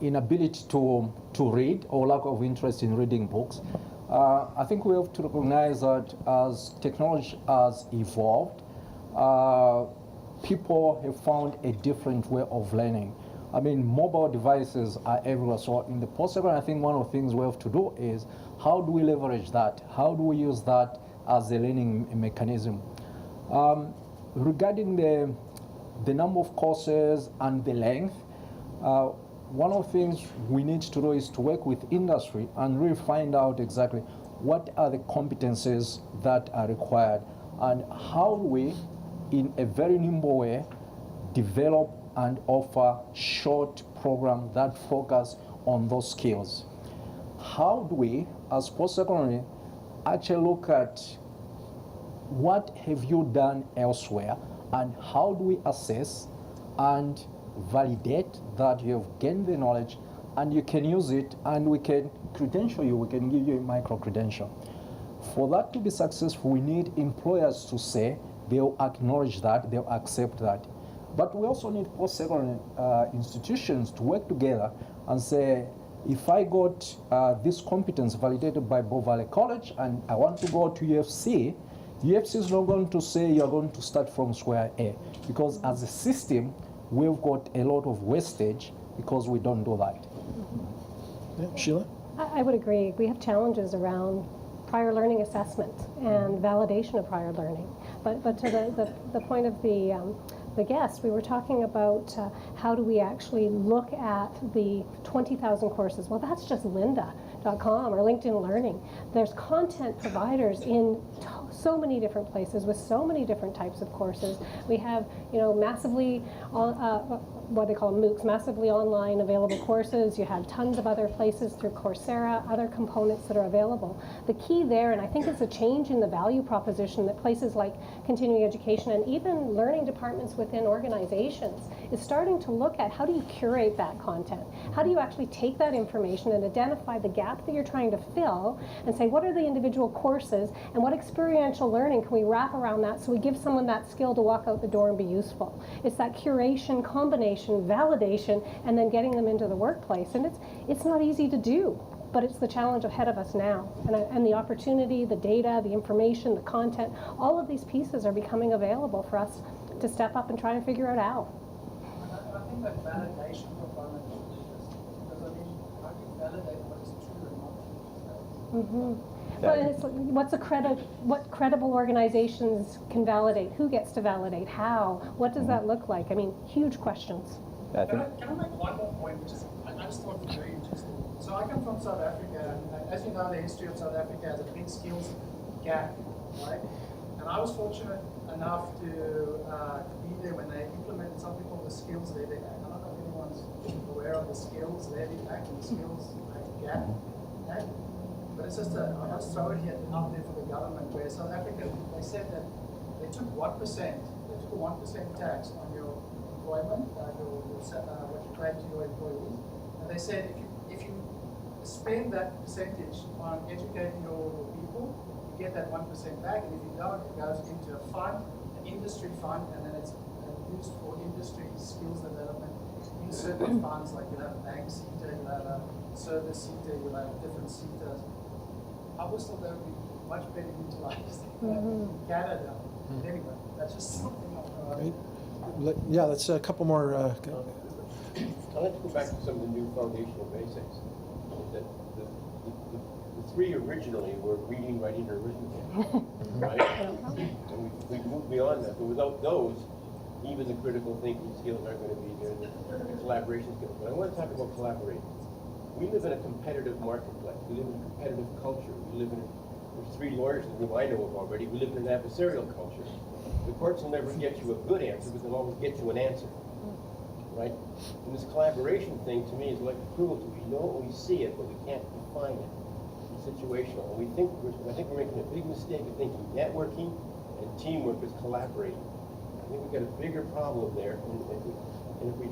inability to read or lack of interest in reading books. I think we have to recognize that as technology has evolved, people have found a different way of learning. Mobile devices are everywhere. So in the post-secondary, I think one of the things we have to do is how do we leverage that? How do we use that as a learning mechanism? Regarding the number of courses and the length, one of the things we need to do is to work with industry and really find out exactly what are the competencies that are required and how do we, in a very nimble way, develop and offer short programs that focus on those skills. How do we, as post-secondary, actually look at what have you done elsewhere and how do we assess and validate that you have gained the knowledge and you can use it, and we can credential you, we can give you a micro-credential. For that to be successful, we need employers to say they'll acknowledge that, they'll accept that. But we also need post-secondary institutions to work together and say, if I got this competence validated by Bow Valley College and I want to go to UFC, UFC is not going to say you're going to start from square A, because as a system, we've got a lot of wastage because we don't do that. Yeah, Sheila? I would agree. We have challenges around prior learning assessment and validation of prior learning. But to the point of the guest, we were talking about how do we actually look at the 20,000 courses. Well, that's just lynda.com or LinkedIn Learning. There's content providers in so many different places with so many different types of courses. We have, massively, what they call MOOCs, massively online available courses. You have tons of other places through Coursera, other components that are available. The key there, and I think it's a change in the value proposition that places like continuing education and even learning departments within organizations is starting to look at how do you curate that content? How do you actually take that information and identify the gap that you're trying to fill and say, what are the individual courses and what experiential learning can we wrap around that so we give someone that skill to walk out the door and be useful? It's that curation, combination, validation, and then getting them into the workplace. And it's not easy to do, but it's the challenge ahead of us now. And the opportunity, the data, the information, the content, all of these pieces are becoming available for us to step up and try and figure it out. I think that validation component is because how do you validate what is true and not true? Mm-hmm. Well, what credible organizations can validate? Who gets to validate? How? What does that look like? I mean, huge questions. I Can think, I make one more point, which is, I just thought was very interesting. So I come from South Africa, and as you know, the history of South Africa has a big skills gap, right? And I was fortunate enough to be there when they implemented something called the Skills Levy Act. I don't know if anyone's aware of the Skills Levy Act and the Skills Gap Act. But it's just I must throw it here out there for the government, where South Africa, they said that they took 1%, they took a 1% tax on your employment, what you pay to your employees. And they said if you spend that percentage on educating your people, you get that 1% back, and if you don't, it goes into a fund, an industry fund, and then it's used for industry skills development in certain funds, like you'll have a bank SETA, you'll have a service SETA, you'll have different SETAs. I always thought that would be much better utilized in Canada. Anyway, that's just something Great. Yeah, let's a couple more. I'd like to go back to some of the new foundational basics. The three originally were reading, writing, and arithmetic, right? And we've moved beyond that, but without those, even the critical thinking skills aren't going to be there, the collaboration skills. But I want to talk about collaborating. We live in a competitive marketplace. We live in a competitive culture. We live in there's 3 lawyers in the room I know of already. We live in an adversarial culture. The courts will never get you a good answer, but they'll always get you an answer, right? And this collaboration thing, to me, is like cruelty. We know it, we see it, but we can't define it. It's situational. And I think we're making a big mistake of thinking networking and teamwork is collaborating. I think we've got a bigger problem there. And if we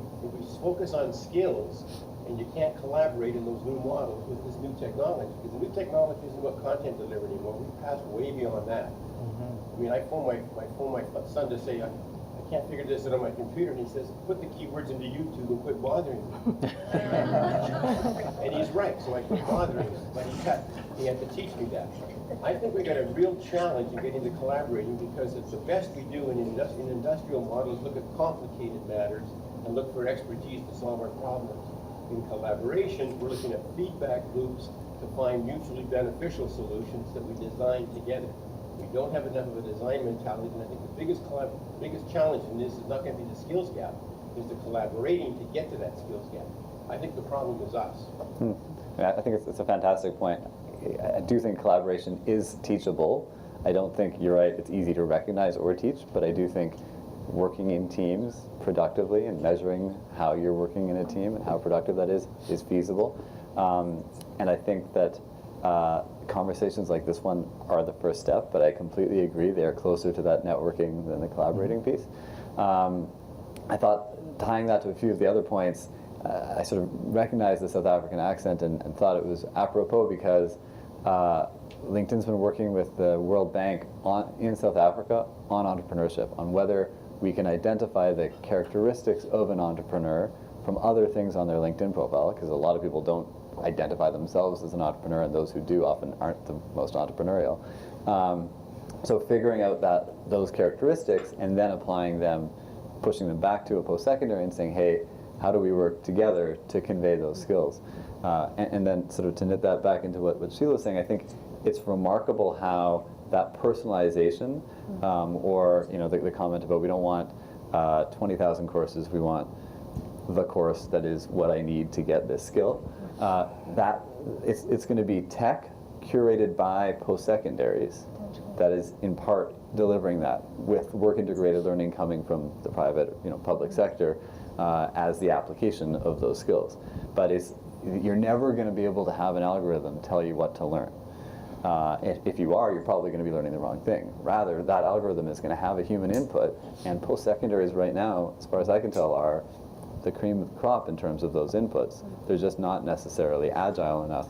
focus on skills, and you can't collaborate in those new models with this new technology, because the new technology isn't about content delivery anymore. We've passed way beyond that. I mean, I phone my son to say, I can't figure this out on my computer, and he says, put the keywords into YouTube and quit bothering me. And he's right, so I quit bothering him, but he had to teach me that. I think we got a real challenge in getting to collaborating, because it's the best we do in industrial models, look at complicated matters and look for expertise to solve our problems. In collaboration, we're looking at feedback loops to find mutually beneficial solutions that we design together. We don't have enough of a design mentality, and I think the biggest challenge in this is not going to be the skills gap, is the collaborating to get to that skills gap. I think the problem is us. I think it's a fantastic point. I do think collaboration is teachable. I don't think, you're right, it's easy to recognize or teach, but I do think working in teams productively and measuring how you're working in a team and how productive that is feasible. And I think that conversations like this one are the first step, but I completely agree they're closer to that networking than the collaborating piece. I thought, tying that to a few of the other points, I sort of recognized the South African accent and thought it was apropos because LinkedIn's been working with the World Bank in South Africa on entrepreneurship, on whether we can identify the characteristics of an entrepreneur from other things on their LinkedIn profile, because a lot of people don't identify themselves as an entrepreneur, and those who do often aren't the most entrepreneurial. So figuring out those characteristics and then applying them, pushing them back to a post-secondary and saying, hey, how do we work together to convey those skills? And then sort of to knit that back into what Sheila was saying, I think it's remarkable how that personalization, or the comment about we don't want 20,000 courses, we want the course that is what I need to get this skill. That it's going to be tech curated by post-secondaries that is in part delivering that, with work integrated learning coming from the private, public sector as the application of those skills. But you're never going to be able to have an algorithm tell you what to learn. If you are, you're probably going to be learning the wrong thing. Rather, that algorithm is going to have a human input, and post-secondaries right now, as far as I can tell, are the cream of the crop in terms of those inputs. They're just not necessarily agile enough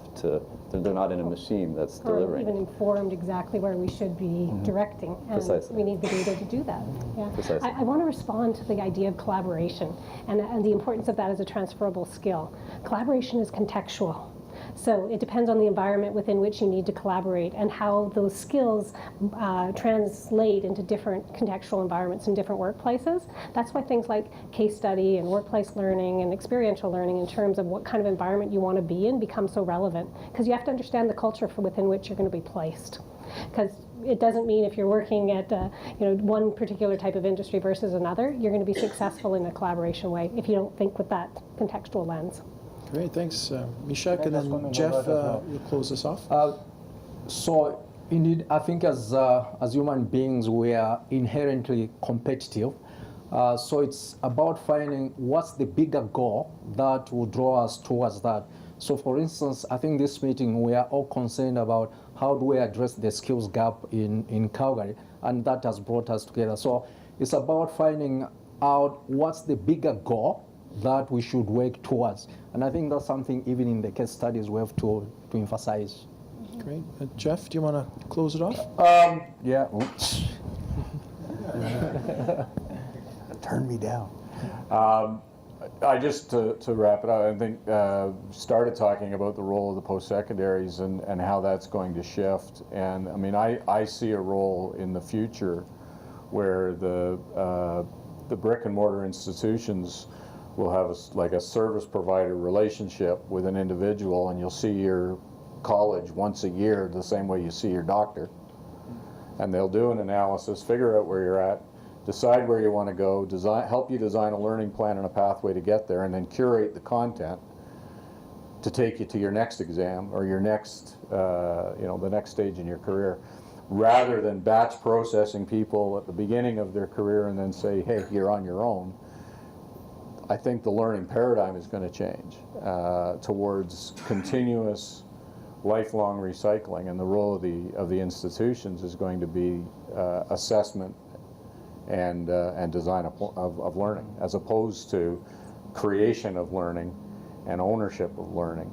they're not in a machine that's delivering. Or even informed exactly where we should be directing. And Precisely. we need the data to do that. Yeah. Precisely. I want to respond to the idea of collaboration and the importance of that as a transferable skill. Collaboration is contextual. So it depends on the environment within which you need to collaborate and how those skills translate into different contextual environments in different workplaces. That's why things like case study and workplace learning and experiential learning in terms of what kind of environment you want to be in become so relevant, because you have to understand the culture within which you're going to be placed. Because it doesn't mean if you're working at one particular type of industry versus another, you're going to be successful in a collaboration way if you don't think with that contextual lens. Great, thanks, Mishak. And then Jeff, you'll close this off. So indeed, I think as human beings, we are inherently competitive. So it's about finding what's the bigger goal that will draw us towards that. So for instance, I think this meeting, we are all concerned about how do we address the skills gap in Calgary, and that has brought us together. So it's about finding out what's the bigger goal that we should work towards. And I think that's something even in the case studies we have to emphasize. Great. Jeff, do you want to close it off? Yeah. Oops. Turn me down. I just to wrap it up, I think started talking about the role of the post-secondaries and how that's going to shift. And I mean, I see a role in the future where the brick and mortar institutions will have a service provider relationship with an individual, and you'll see your college once a year the same way you see your doctor. And they'll do an analysis, figure out where you're at, decide where you want to go, help you design a learning plan and a pathway to get there, and then curate the content to take you to your next exam or your next, the next stage in your career, rather than batch processing people at the beginning of their career and then say, hey, you're on your own. I think the learning paradigm is going to change towards continuous, lifelong recycling, and the role of the institutions is going to be assessment and design of learning, as opposed to creation of learning and ownership of learning.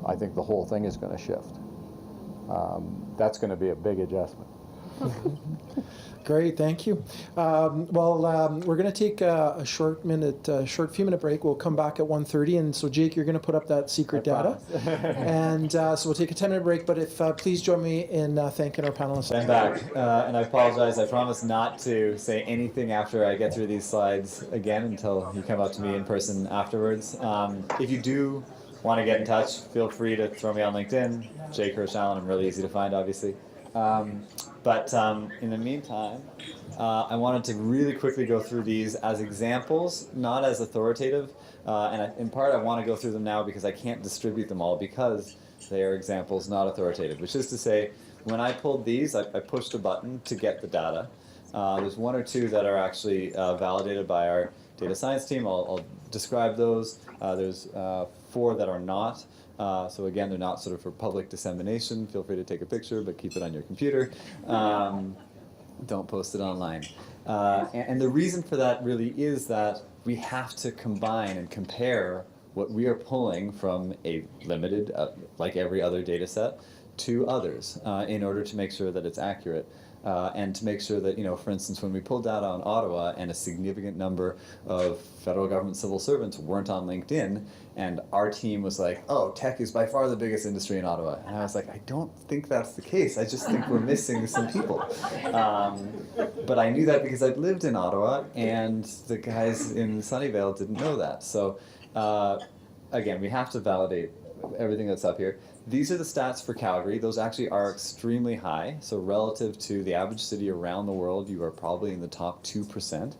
I think the whole thing is going to shift. That's going to be a big adjustment. Great, thank you. We're going to take a short few minute break. We'll come back at 1:30, and so Jake, you're going to put up that secret data, and so we'll take a 10-minute break. But if please join me in thanking our panelists. I'm back, and I apologize. I promise not to say anything after I get through these slides again until you come up to me in person afterwards. If you do want to get in touch, feel free to throw me on LinkedIn, Jake Hirsch-Allen. I'm really easy to find, obviously. But in the meantime, I wanted to really quickly go through these as examples, not as authoritative. In part, I want to go through them now because I can't distribute them all because they are examples, not authoritative. Which is to say, when I pulled these, I pushed a button to get the data. There's one or two that are actually validated by our data science team. I'll describe those. There's 4 that are not. So again, they're not sort of for public dissemination. Feel free to take a picture, but keep it on your computer. Don't post it online. And the reason for that really is that we have to combine and compare what we are pulling from a limited, like every other data set, to others in order to make sure that it's accurate. And to make sure that, for instance, when we pulled data on Ottawa and a significant number of federal government civil servants weren't on LinkedIn, and our team was like, oh, tech is by far the biggest industry in Ottawa. And I was like, I don't think that's the case. I just think we're missing some people. But I knew that because I'd lived in Ottawa, and the guys in Sunnyvale didn't know that. So again, we have to validate everything that's up here. These are the stats for Calgary. Those actually are extremely high. So relative to the average city around the world, you are probably in the top 2%.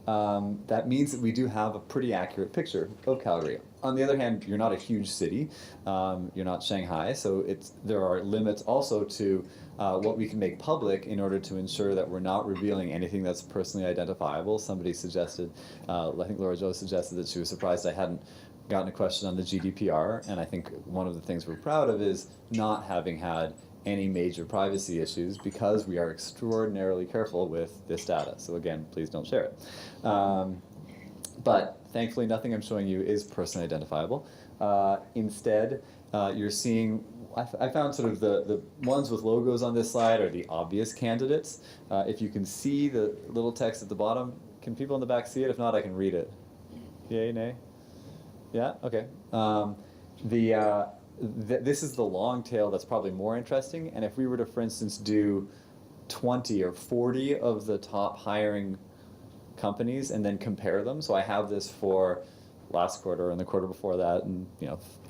That means that we do have a pretty accurate picture of Calgary. On the other hand, you're not a huge city. You're not Shanghai. So there are limits also to what we can make public in order to ensure that we're not revealing anything that's personally identifiable. Somebody suggested, I think Laura Jo suggested that she was surprised I hadn't gotten a question on the GDPR, and I think one of the things we're proud of is not having had any major privacy issues because we are extraordinarily careful with this data. So again, please don't share it. But thankfully, nothing I'm showing you is personally identifiable. Instead, you're seeing, I found sort of the ones with logos on this slide are the obvious candidates. If you can see the little text at the bottom, can people in the back see it? If not, I can read it. Yay, nay? Yeah, okay. This is the long tail that's probably more interesting, and if we were to, for instance, do 20 or 40 of the top hiring companies and then compare them, so I have this for last quarter and the quarter before that and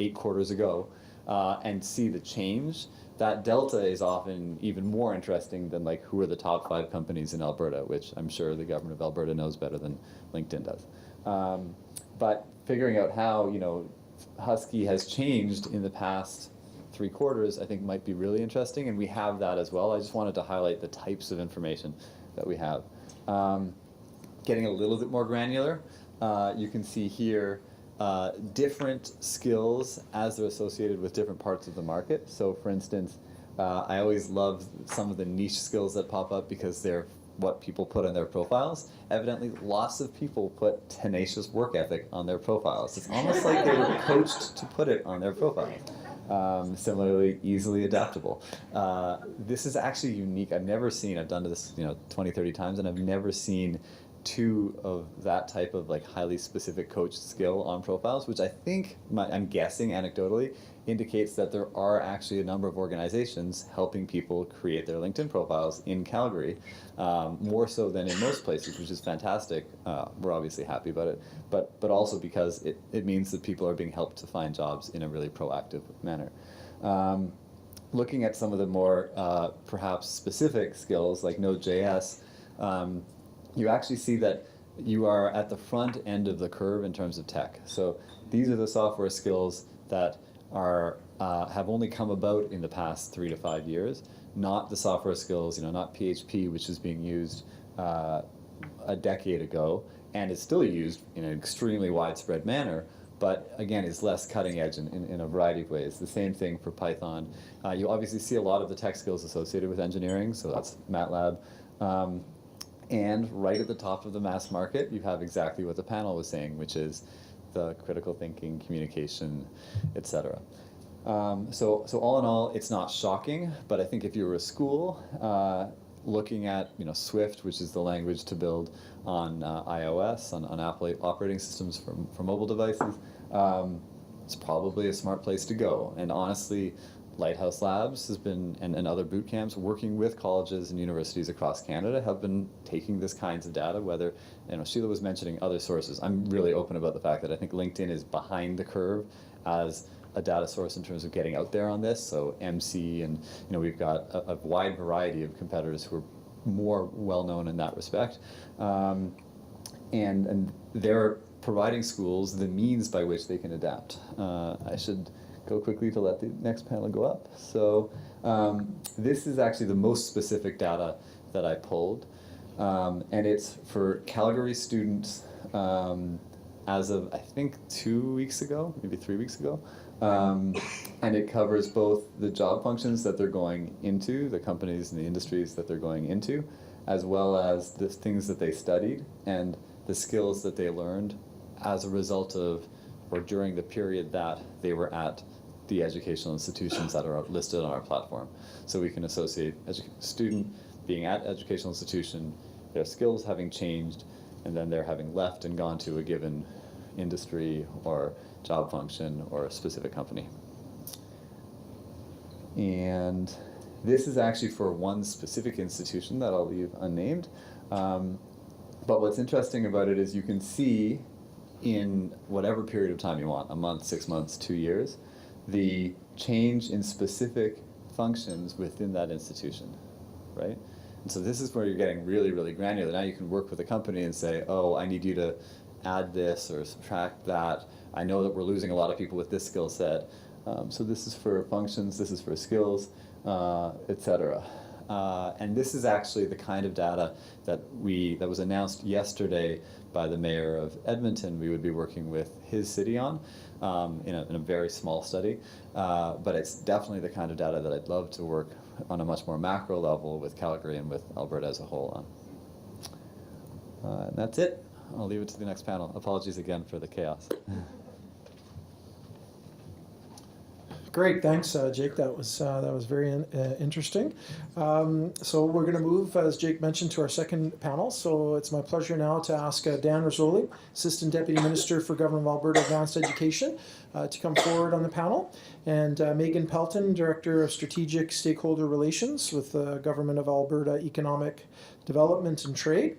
8 quarters ago, and see the change, that delta is often even more interesting than like who are the top 5 companies in Alberta, which I'm sure the government of Alberta knows better than LinkedIn does. But figuring out how Husky has changed in the past 3 quarters, I think might be really interesting, and we have that as well. I just wanted to highlight the types of information that we have. Getting a little bit more granular, you can see here different skills as they're associated with different parts of the market. So for instance, I always love some of the niche skills that pop up because they're what people put on their profiles. Evidently, lots of people put tenacious work ethic on their profiles. It's almost like they were coached to put it on their profiles. Similarly, easily adaptable. This is actually unique. I've done this 20, 30 times, and I've never seen 2 of that type of like highly specific coached skill on profiles, which I think, I'm guessing anecdotally, indicates that there are actually a number of organizations helping people create their LinkedIn profiles in Calgary, more so than in most places, which is fantastic. We're obviously happy about it, but also because it means that people are being helped to find jobs in a really proactive manner. Looking at some of the more perhaps specific skills like Node.js, you actually see that you are at the front end of the curve in terms of tech. So these are the software skills that have only come about in the past 3 to 5 years, not the software skills, not PHP, which is being used a decade ago and is still used in an extremely widespread manner, but again is less cutting edge in a variety of ways. The same thing for Python. You obviously see a lot of the tech skills associated with engineering, so that's MATLAB. And right at the top of the mass market, you have exactly what the panel was saying, which is the critical thinking, communication, etc. So all in all, it's not shocking, but I think if you were a school looking at Swift, which is the language to build on iOS, on Apple operating systems for mobile devices, it's probably a smart place to go. And honestly, Lighthouse Labs has been, and other boot camps working with colleges and universities across Canada have been taking this kinds of data, whether, Sheila was mentioning other sources. I'm really open about the fact that I think LinkedIn is behind the curve as a data source in terms of getting out there on this. So MC and, we've got a wide variety of competitors who are more well-known in that respect. And they're providing schools the means by which they can adapt. I should go quickly to let the next panel go up. So this is actually the most specific data that I pulled, and it's for Calgary students as of, I think, 2 weeks ago, maybe 3 weeks ago, and it covers both the job functions that they're going into, the companies and the industries that they're going into, as well as the things that they studied and the skills that they learned as a result of or during the period that they were at the educational institutions that are listed on our platform. So we can associate student being at educational institution, their skills having changed, and then they're having left and gone to a given industry or job function or a specific company. And this is actually for one specific institution that I'll leave unnamed. But what's interesting about it is you can see in whatever period of time you want, a month, 6 months, 2 years, the change in specific functions within that institution, right? And so this is where you're getting really, really granular. Now you can work with a company and say, oh, I need you to add this or subtract that. I know that we're losing a lot of people with this skill set. So this is for functions, this is for skills, etc. And this is actually the kind of data that was announced yesterday by the mayor of Edmonton. We would be working with his city on in a very small study, but it's definitely the kind of data that I'd love to work on a much more macro level with Calgary and with Alberta as a whole on. And that's it. I'll leave it to the next panel. Apologies again for the chaos. Great, thanks, Jake. That was very interesting. So we're going to move, as Jake mentioned, to our second panel. So it's my pleasure now to ask Dan Rizzoli, Assistant Deputy Minister for Government of Alberta Advanced Education, to come forward on the panel, and Megan Pelton, Director of Strategic Stakeholder Relations with the Government of Alberta Economic Development and Trade,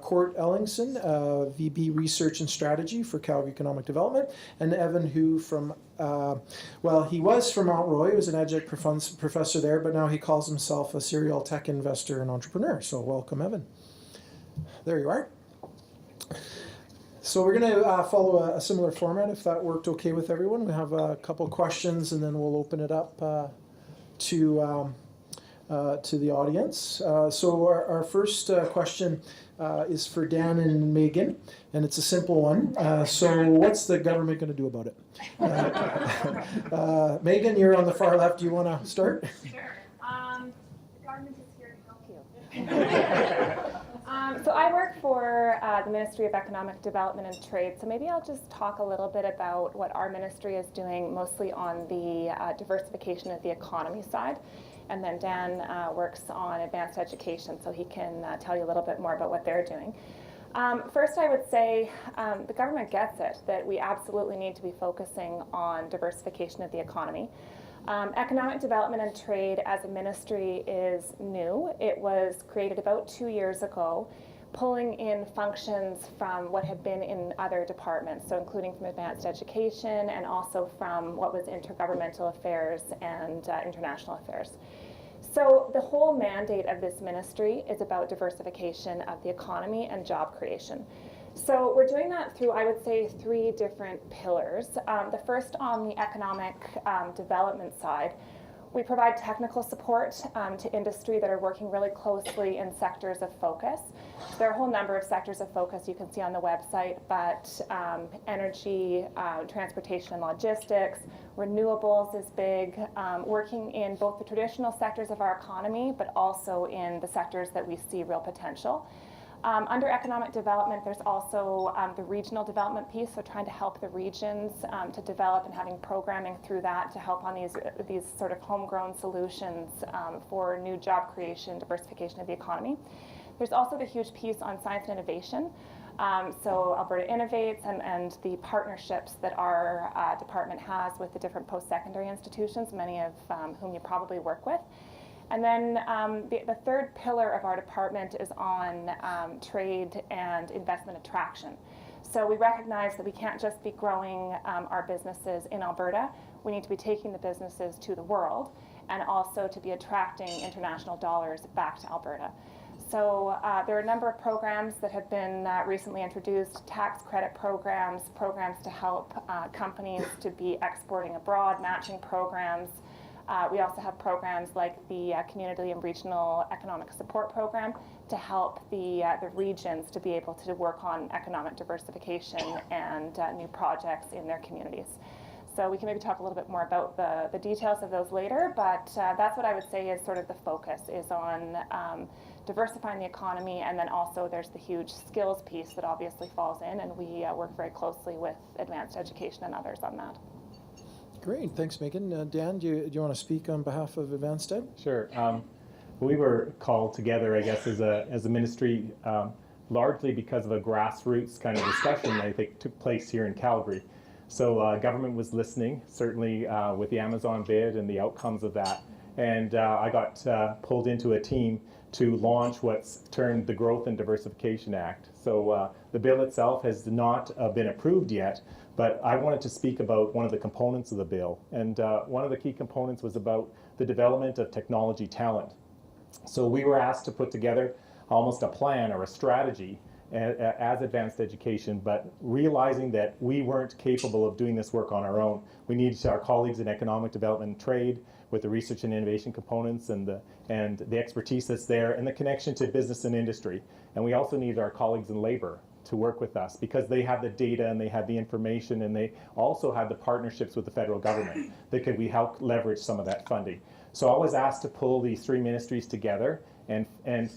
Court Ellingson, VP Research and Strategy for Calgary Economic Development, and Evan Hu from, he was from Mount Roy. He was an adjunct professor there, but now he calls himself a serial tech investor and entrepreneur. So welcome, Evan. There you are. So we're going to follow a similar format, if that worked okay with everyone. We have a couple questions, and then we'll open it up to the audience. So our first question is for Dan and Megan, and it's a simple one. So what's the government going to do about it? Megan, you're on the far left. Do you want to start? Sure. The government is here to help you. So I work for the Ministry of Economic Development and Trade, so maybe I'll just talk a little bit about what our ministry is doing, mostly on the diversification of the economy side. And then Dan works on advanced education, so he can tell you a little bit more about what they're doing. First, I would say the government gets it, that we absolutely need to be focusing on diversification of the economy. Economic Development and Trade as a ministry is new. It was created about 2 years ago, pulling in functions from what had been in other departments, so including from advanced education and also from what was intergovernmental affairs and international affairs. So the whole mandate of this ministry is about diversification of the economy and job creation. So we're doing that through, I would say, 3 different pillars. The first, on the economic development side, we provide technical support to industry that are working really closely in sectors of focus. So there are a whole number of sectors of focus you can see on the website, but energy, transportation and logistics, renewables is big, working in both the traditional sectors of our economy, but also in the sectors that we see real potential. Under economic development, there's also the regional development piece, so trying to help the regions to develop and having programming through that to help on these sort of homegrown solutions for new job creation, diversification of the economy. There's also the huge piece on science and innovation. So Alberta Innovates and the partnerships that our department has with the different post-secondary institutions, many of whom you probably work with. And then the third pillar of our department is on trade and investment attraction. So we recognize that we can't just be growing our businesses in Alberta. We need to be taking the businesses to the world and also to be attracting international dollars back to Alberta. So there are a number of programs that have been recently introduced, tax credit programs, programs to help companies to be exporting abroad, matching programs. We also have programs like the Community and Regional Economic Support Program to help the regions to be able to work on economic diversification and new projects in their communities. So we can maybe talk a little bit more about the details of those later, but that's what I would say is sort of the focus, is on diversifying the economy, and then also there's the huge skills piece that obviously falls in, and we work very closely with advanced education and others on that. Great, thanks, Megan. Dan, do you want to speak on behalf of Advanced Ed? Sure. We were called together, I guess, as a ministry, largely because of a grassroots kind of discussion that I think took place here in Calgary. So government was listening, certainly with the Amazon bid and the outcomes of that. And I got pulled into a team to launch what's termed the Growth and Diversification Act. So the bill itself has not been approved yet, but I wanted to speak about one of the components of the bill. And one of the key components was about the development of technology talent. So we were asked to put together almost a plan or a strategy as advanced education, but realizing that we weren't capable of doing this work on our own. We needed our colleagues in economic development and trade with the research and innovation components and the expertise that's there and the connection to business and industry. And we also needed our colleagues in labor to work with us because they have the data and they have the information and they also have the partnerships with the federal government that could we help leverage some of that funding. So I was asked to pull these three ministries together and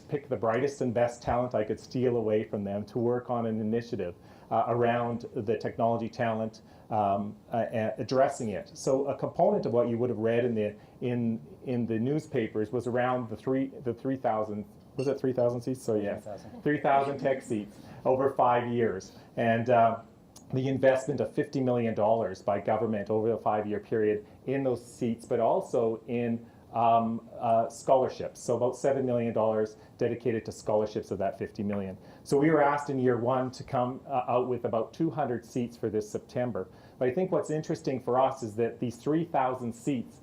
pick the brightest and best talent I could steal away from them to work on an initiative around the technology talent, addressing it. So a component of what you would have read in the newspapers was around the 3,000, was it 3,000 seats? So yes, 3,000 tech seats over 5 years. And the investment of $50 million by government over the 5-year period in those seats, but also in scholarships. So about $7 million dedicated to scholarships of that $50 million. So we were asked in year one to come out with about 200 seats for this September. But I think what's interesting for us is that these 3,000 seats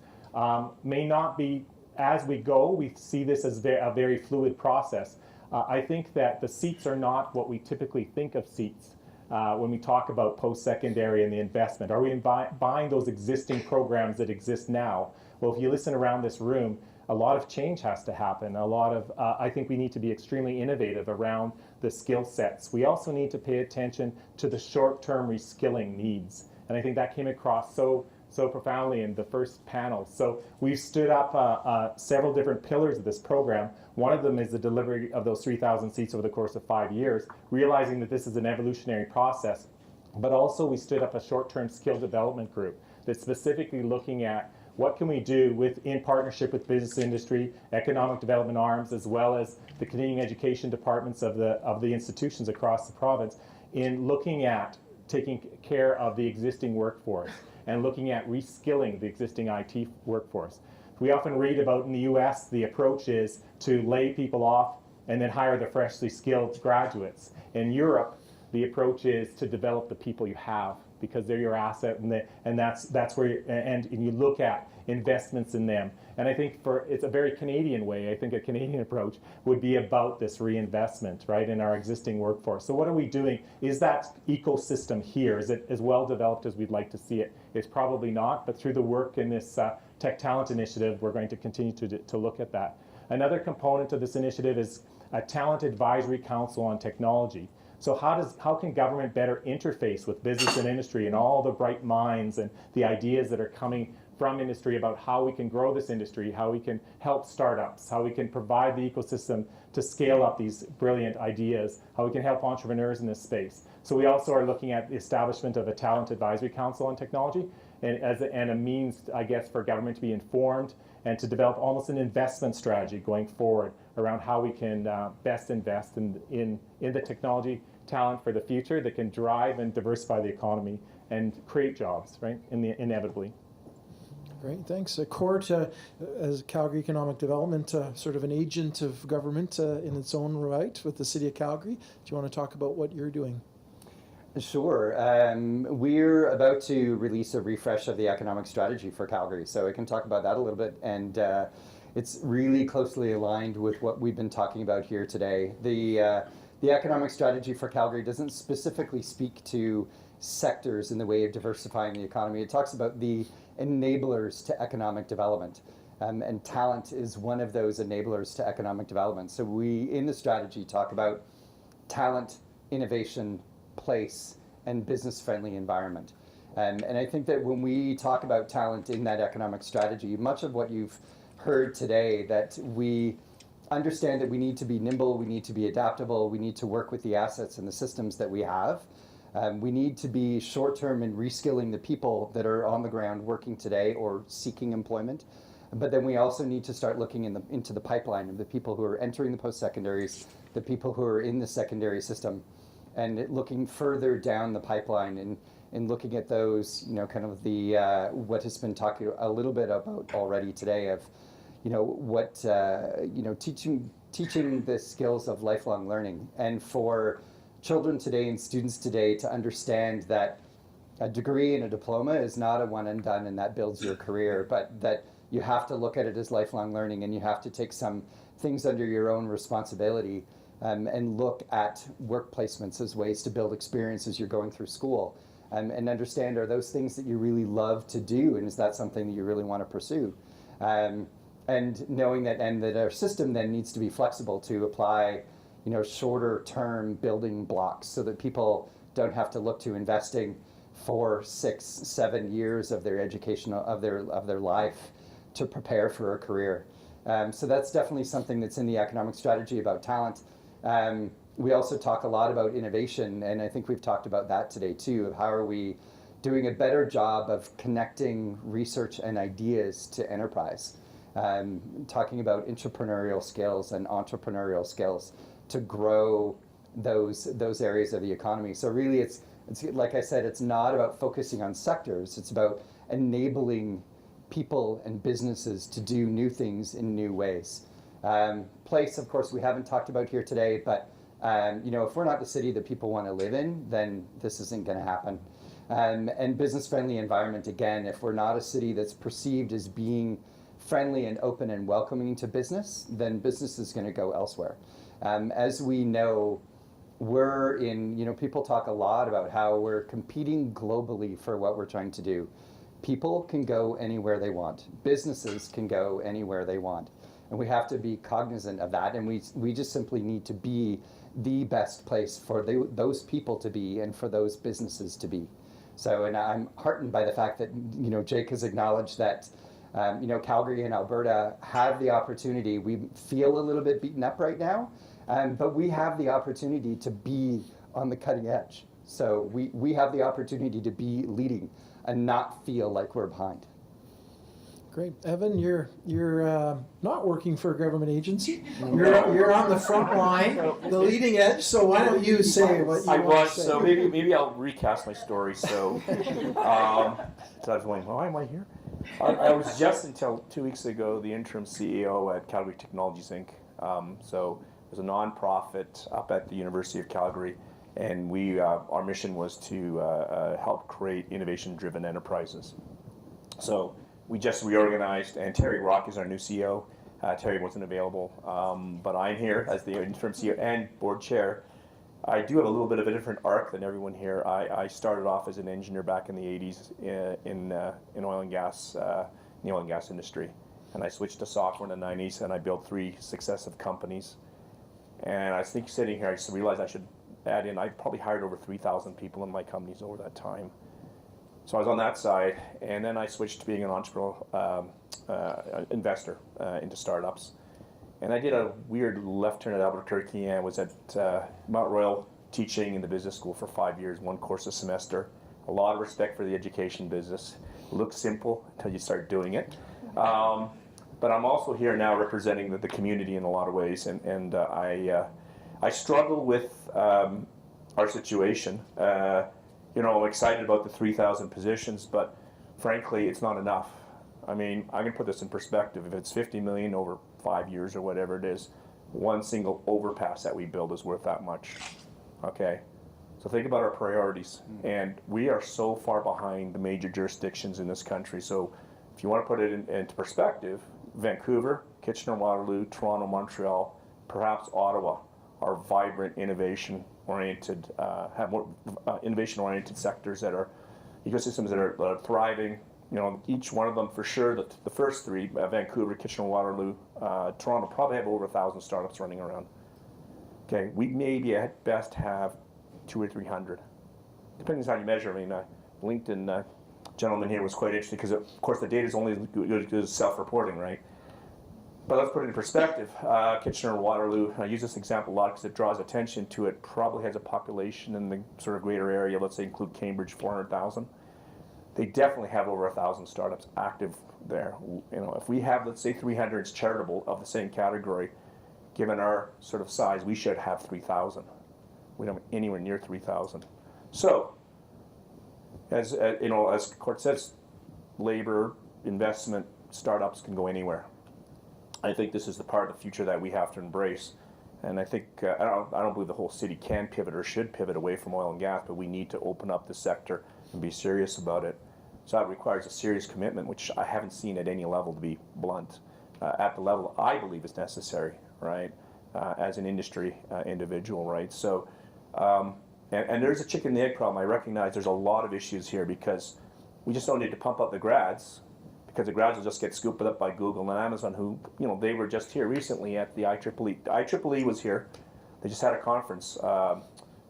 may not be, as we go, we see this as a very fluid process. I think that the seats are not what we typically think of seats when we talk about post-secondary and the investment. Are we buying those existing programs that exist now? Well, if you listen around this room, a lot of change has to happen. A lot of, I think we need to be extremely innovative around the skill sets. We also need to pay attention to the short-term reskilling needs. And I think that came across so profoundly in the first panel. So we've stood up several different pillars of this program. One of them is the delivery of those 3,000 seats over the course of 5 years, realizing that this is an evolutionary process. But also we stood up a short-term skill development group that's specifically looking at what can we do in partnership with business industry, economic development arms, as well as the Canadian education departments of the institutions across the province in looking at taking care of the existing workforce and looking at reskilling the existing IT workforce. We often read about in the US, the approach is to lay people off and then hire the freshly skilled graduates. In Europe, the approach is to develop the people you have because they're your asset, and that's where you look at investments in them. And I think it's a very Canadian way. I think a Canadian approach would be about this reinvestment, right, in our existing workforce. So what are we doing? Is that ecosystem here? Is it as well developed as we'd like to see it? It's probably not, but through the work in this Tech Talent Initiative, we're going to continue to look at that. Another component of this initiative is a Talent Advisory Council on Technology. So how can government better interface with business and industry and all the bright minds and the ideas that are coming from industry about how we can grow this industry, how we can help startups, how we can provide the ecosystem to scale up these brilliant ideas, how we can help entrepreneurs in this space. So we also are looking at the establishment of a Talent Advisory Council on Technology and a means, I guess, for government to be informed and to develop almost an investment strategy going forward around how we can best invest in the technology talent for the future that can drive and diversify the economy and create jobs, right, inevitably. Great, thanks. Court, as Calgary Economic Development, sort of an agent of government in its own right with the City of Calgary. Do you want to talk about what you're doing? Sure. We're about to release a refresh of the economic strategy for Calgary, so I can talk about that a little bit. And it's really closely aligned with what we've been talking about here today. The economic strategy for Calgary doesn't specifically speak to sectors in the way of diversifying the economy. It talks about the enablers to economic development. And talent is one of those enablers to economic development. So we, in the strategy, talk about talent, innovation, place, and business-friendly environment. And I think that when we talk about talent in that economic strategy, much of what you've heard today that we understand that we need to be nimble, we need to be adaptable, we need to work with the assets and the systems that we have. We need to be short-term in reskilling the people that are on the ground working today or seeking employment. But then we also need to start looking into the pipeline of the people who are entering the post-secondaries, the people who are in the secondary system, and looking further down the pipeline and looking at those, kind of the what has been talked a little bit about already today of, what teaching the skills of lifelong learning, and for children today and students today to understand that a degree and a diploma is not a one and done and that builds your career, but that you have to look at it as lifelong learning, and you have to take some things under your own responsibility, and look at work placements as ways to build experience as you're going through school, and understand, are those things that you really love to do, and is that something that you really want to pursue? And knowing that, and that our system then needs to be flexible to apply, shorter term building blocks so that people don't have to look to investing 4, 6, 7 years of their education, of their life to prepare for a career. So that's definitely something that's in the economic strategy about talent. We also talk a lot about innovation, and I think we've talked about that today too, of how are we doing a better job of connecting research and ideas to enterprise. Talking about entrepreneurial skills and entrepreneurial skills to grow those areas of the economy. So really it's like I said, it's not about focusing on sectors, it's about enabling people and businesses to do new things in new ways. Place, of course, we haven't talked about here today, but if we're not the city that people want to live in, then this isn't going to happen. And business-friendly environment, again, if we're not a city that's perceived as being friendly and open and welcoming to business, then business is going to go elsewhere. As we know, we're in, people talk a lot about how we're competing globally for what we're trying to do. People can go anywhere they want. Businesses can go anywhere they want. And we have to be cognizant of that, and we just simply need to be the best place for those people to be and for those businesses to be. So, and I'm heartened by the fact that, Jake has acknowledged that, Calgary and Alberta have the opportunity. We feel a little bit beaten up right now, but we have the opportunity to be on the cutting edge. So we have the opportunity to be leading and not feel like we're behind. Great. Evan, you're not working for a government agency. You're on the front line, the leading edge. So why don't you say what you want to say? So maybe I'll recast my story. So, so I was going, why am I here? I was just until 2 weeks ago the interim CEO at Calgary Technologies Inc. So it was a nonprofit up at the University of Calgary, and our mission was to help create innovation-driven enterprises. So we just reorganized, and Terry Rock is our new CEO. Terry wasn't available, but I'm here as the interim CEO and board chair. I do have a little bit of a different arc than everyone here. I started off as an engineer back in the 80s in oil and gas, in the oil and gas industry. And I switched to software in the 90s, and I built 3 successive companies. And I think sitting here, I just realized I should add in, I probably hired over 3,000 people in my companies over that time. So I was on that side, and then I switched to being an entrepreneurial investor into startups. And I did a weird left turn at Albuquerque and was at Mount Royal teaching in the business school for 5 years, 1 course a semester. A lot of respect for the education business. It looks simple until you start doing it. But I'm also here now representing the community in a lot of ways, and I struggle with our situation. I'm excited about the 3,000 positions, but frankly, it's not enough. I mean, I can put this in perspective. If it's $50 million over 5 years or whatever it is, 1 single overpass that we build is worth that much. Okay? So think about our priorities. And we are so far behind the major jurisdictions in this country. So if you want to put it into perspective, Vancouver, Kitchener-Waterloo, Toronto, Montreal, perhaps Ottawa are vibrant, innovation-oriented, have more innovation-oriented sectors that are ecosystems that are thriving. Each one of them for sure. The first 3, Vancouver, Kitchener-Waterloo, Toronto, probably have over 1,000 startups running around. Okay, we maybe at best have 200 or 300, depending on how you measure. I mean, LinkedIn gentleman here was quite interesting because, of course, the data is only as good as self-reporting, right? But let's put it in perspective. Kitchener-Waterloo, I use this example a lot because it draws attention to it, probably has a population in the sort of greater area, let's say include Cambridge, 400,000. They definitely have over 1,000 startups active there. You know, if we have, let's say 300, it's charitable of the same category, given our sort of size, we should have 3,000. We don't have anywhere near 3,000. So, as you know, as Court says, labor, investment, startups can go anywhere. I think this is the part of the future that we have to embrace. And I think, I don't believe the whole city can pivot or should pivot away from oil and gas, but we need to open up the sector and be serious about it. So that requires a serious commitment, which I haven't seen at any level, to be blunt, at the level I believe is necessary, right, as an industry individual, right? So, and there's a chicken and egg problem. I recognize there's a lot of issues here because we just don't need to pump up the grads, because the grads will just get scooped up by Google and Amazon, who, you know, they were just here recently at the IEEE. The IEEE was here. They just had a conference,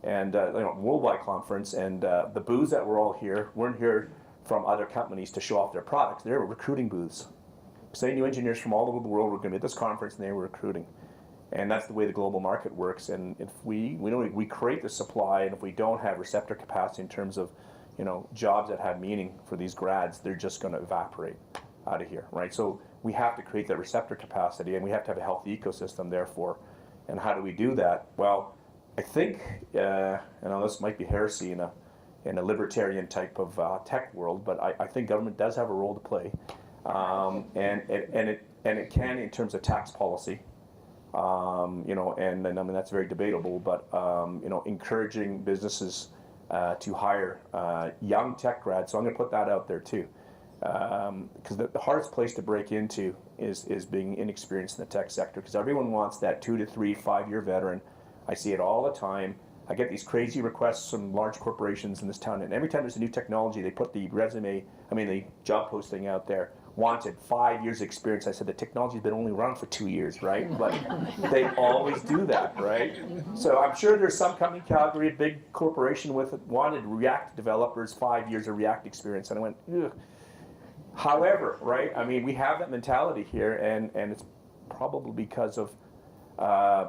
and you know, worldwide conference, and the booths that were all here weren't here from other companies to show off their products. They were recruiting booths. So they knew engineers from all over the world were going to be at this conference, and they were recruiting. And that's the way the global market works. And if we create the supply, and if we don't have receptor capacity in terms of, you know, jobs that have meaning for these grads, they're just going to evaporate out of here, right? So we have to create that receptor capacity, and we have to have a healthy ecosystem, therefore. And how do we do that? Well, I think, you know, this might be heresy in a libertarian type of tech world, but I think government does have a role to play, and it can in terms of tax policy, you know, and I mean that's very debatable, but you know, encouraging businesses to hire young tech grads. So I'm going to put that out there too, because the hardest place to break into is being inexperienced in the tech sector, because everyone wants that 2 to 3, 5-year veteran. I see it all the time. I get these crazy requests from large corporations in this town, and every time there's a new technology, they put the the job posting out there, wanted 5 years experience. I said, the technology's been only around for 2 years, right? But they always do that, right? So I'm sure there's some company in Calgary, a big corporation wanted React developers, 5 years of React experience, and I went, ugh. However, right, I mean, we have that mentality here, and it's probably because of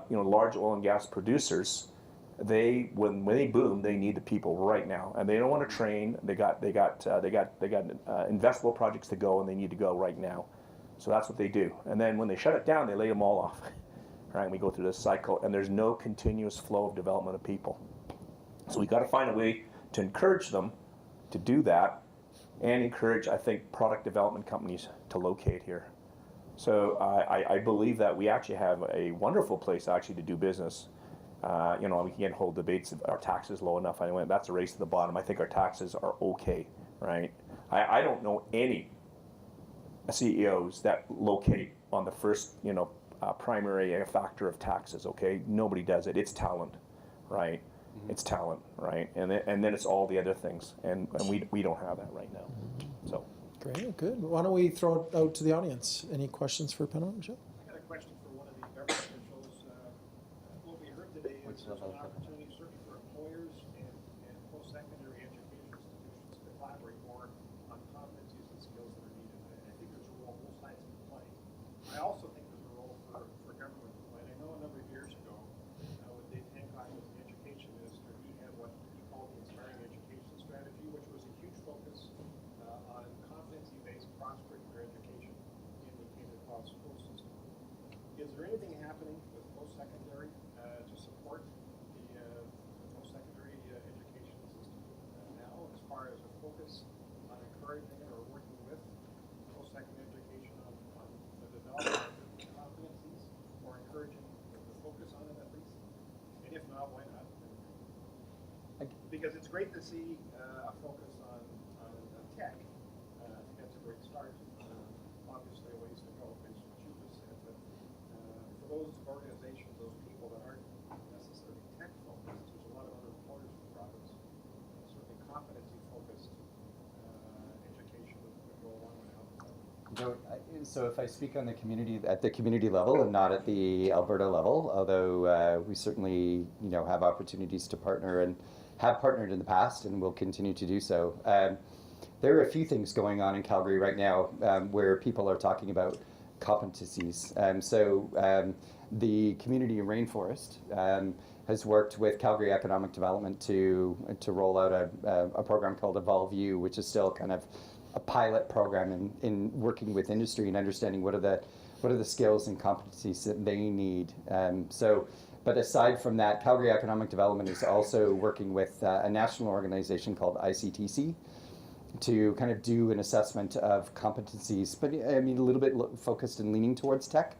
you know, large oil and gas producers. When they boom, they need the people right now, and they don't want to train. They got investable projects to go, and they need to go right now. So that's what they do. And then when they shut it down, they lay them all off. Right? And we go through this cycle, and there's no continuous flow of development of people. So we got to find a way to encourage them to do that, and encourage, I think, product development companies to locate here. So I believe that we actually have a wonderful place actually to do business. You know, we can get whole debates if our taxes low enough. I went, that's a race to the bottom. I think our taxes are okay, right? I don't know any CEOs that locate on the first, you know, primary factor of taxes, okay? Nobody does it. It's talent, right? Mm-hmm. It's talent, right? And then it's all the other things, and we don't have that right now. So. Great, good. Why don't we throw it out to the audience? Any questions for Penno? I got a question for one of the government officials. What we heard today is there's an opportunity certainly for employers and post-secondary education institutions to collaborate more on competencies and skills that are needed. I think there's a role both sides can play. I also think there's a role for government to play. And I know a number of years ago, when Dave Hancock was the education minister, he had what he called the Inspiring Education Strategy, which was a huge focus on competency-based prospering for education in the Canada school system. Is there anything happening with post-secondary to support the post-secondary education system now, as far as a focus on encouraging or working with post-secondary education on the development of competencies, or encouraging the focus on it at least? And if not, why not? Because it's great to see a focus on tech. I think that's a great start. Obviously, a ways to go based on what you just said, but for those organizations, those people that aren't necessarily tech focused, there's a lot of other employers in the province. Certainly competency focused education would go along with helping. So if I speak on the community, at the community level and not at the Alberta level, although we certainly, you know, have opportunities to partner and have partnered in the past and will continue to do so. There are a few things going on in Calgary right now where people are talking about competencies. The community rainforest has worked with Calgary Economic Development to roll out a program called Evolve U, which is still kind of a pilot program in working with industry and understanding what are the skills and competencies that they need. But aside from that, Calgary Economic Development is also working with a national organization called ICTC to kind of do an assessment of competencies, but I mean a little bit focused and leaning towards tech,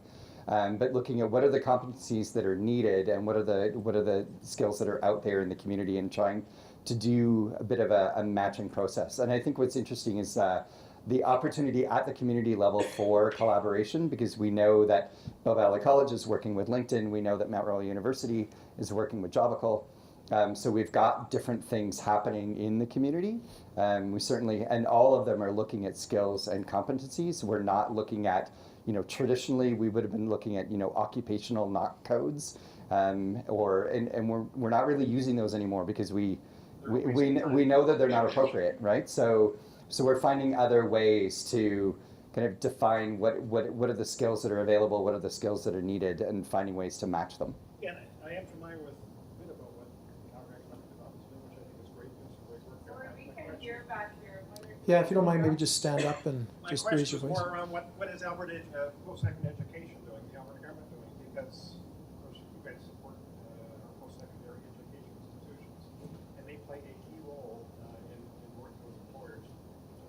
but looking at what are the competencies that are needed and what are the skills that are out there in the community, and trying to do a bit of a matching process. And I think what's interesting is the opportunity at the community level for collaboration, because we know that Bow Valley College is working with LinkedIn, we know that Mount Royal University is working with Jobical. So we've got different things happening in the community. We certainly, and all of them are looking at skills and competencies. We're not looking at, traditionally we would have been looking at, occupational knock codes, and we're not really using those anymore because we know that they're not appropriate, right? So we're finding other ways to kind of define what are the skills that are available, what are the skills that are needed, and finding ways to match them. Yeah, I am familiar with a bit about what Calgary Economic Development is doing, which I think is great. Doing some great work there. Sorry, we can hear back here. Yeah, if you don't mind, maybe just stand up and My just raise question your is voice. more around what is Alberta post-secondary education doing, the Alberta government doing, because of course you guys support our post-secondary education institutions, and they play a key role in working with employers to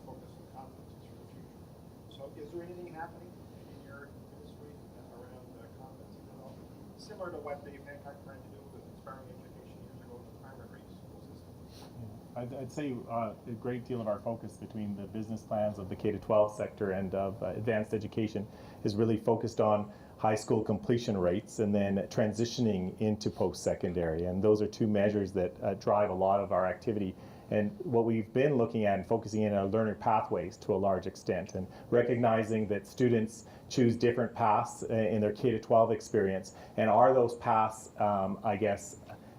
focus on competencies for the future. So is there anything happening in your industry around competency development, similar to what Dave Hancock tried to do with Inspiring Education years ago in the primary school system? I'd say a great deal of our focus between the business plans of the K-12 sector and of advanced education is really focused on high school completion rates and then transitioning into post-secondary. And those are two measures that drive a lot of our activity. And what we've been looking at and focusing in on learner pathways to a large extent, and recognizing that students choose different paths in their K-12 experience. And are those paths,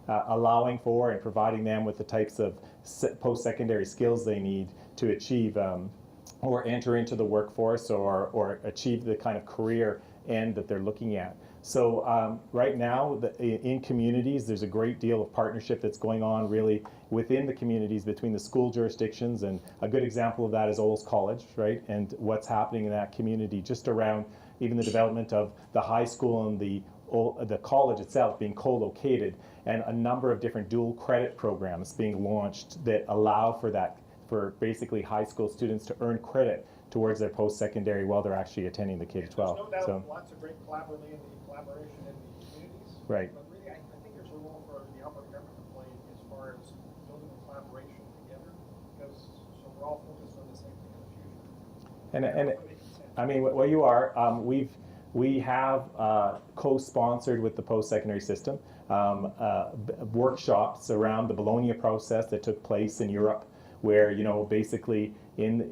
allowing for and providing them with the types of post-secondary skills they need to achieve or enter into the workforce or achieve the kind of career end that they're looking at. So right now in communities, there's a great deal of partnership that's going on really within the communities between the school jurisdictions, and a good example of that is Olds College, right? And what's happening in that community just around even the development of the high school and the college itself being co-located, and a number of different dual credit programs being launched that allow for that, for basically high school students to earn credit towards their post-secondary while they're actually attending the K-12. There's no doubt So, lots of great collaboration in the communities. right. But really, I think there's a role for the Alberta government to play as far as building a collaboration together, because so we're all focused on the same thing in the future. And I mean, what you are, we have co-sponsored with the post-secondary system workshops around the Bologna process that took place in Europe, where basically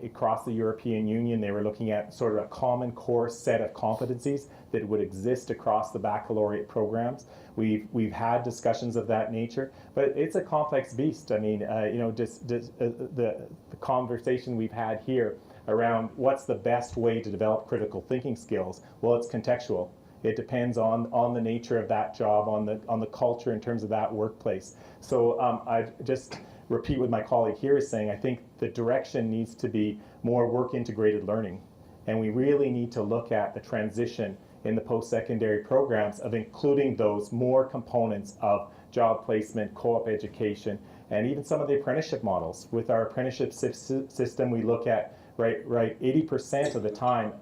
across the European Union they were looking at sort of a common core set of competencies that would exist across the baccalaureate programs. We've had discussions of that nature, but it's a complex beast. I mean, the conversation we've had here around what's the best way to develop critical thinking skills. Well, it's contextual. It depends on the nature of that job, on the culture in terms of that workplace. So I just repeat what my colleague here is saying. I think the direction needs to be more work-integrated learning, and we really need to look at the transition in the post-secondary programs of including those more components of job placement, co-op education, and even some of the apprenticeship models. With our apprenticeship system, we look at 80% of the time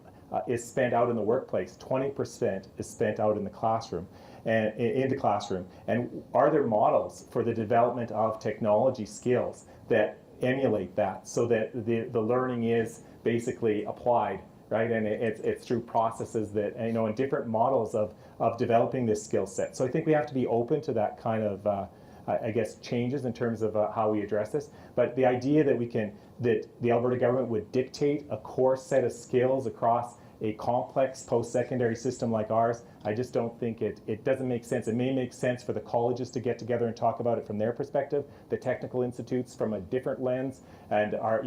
is spent out in the workplace, 20% is spent out in the classroom, and in the classroom. And are there models for the development of technology skills that emulate that, so that the learning is basically applied, right? And it's through processes that, and different models of developing this skill set. So I think we have to be open to that kind of changes in terms of how we address this. But the idea that the Alberta government would dictate a core set of skills across a complex post-secondary system like ours, I just don't think it doesn't make sense. It may make sense for the colleges to get together and talk about it from their perspective, the technical institutes from a different lens, and our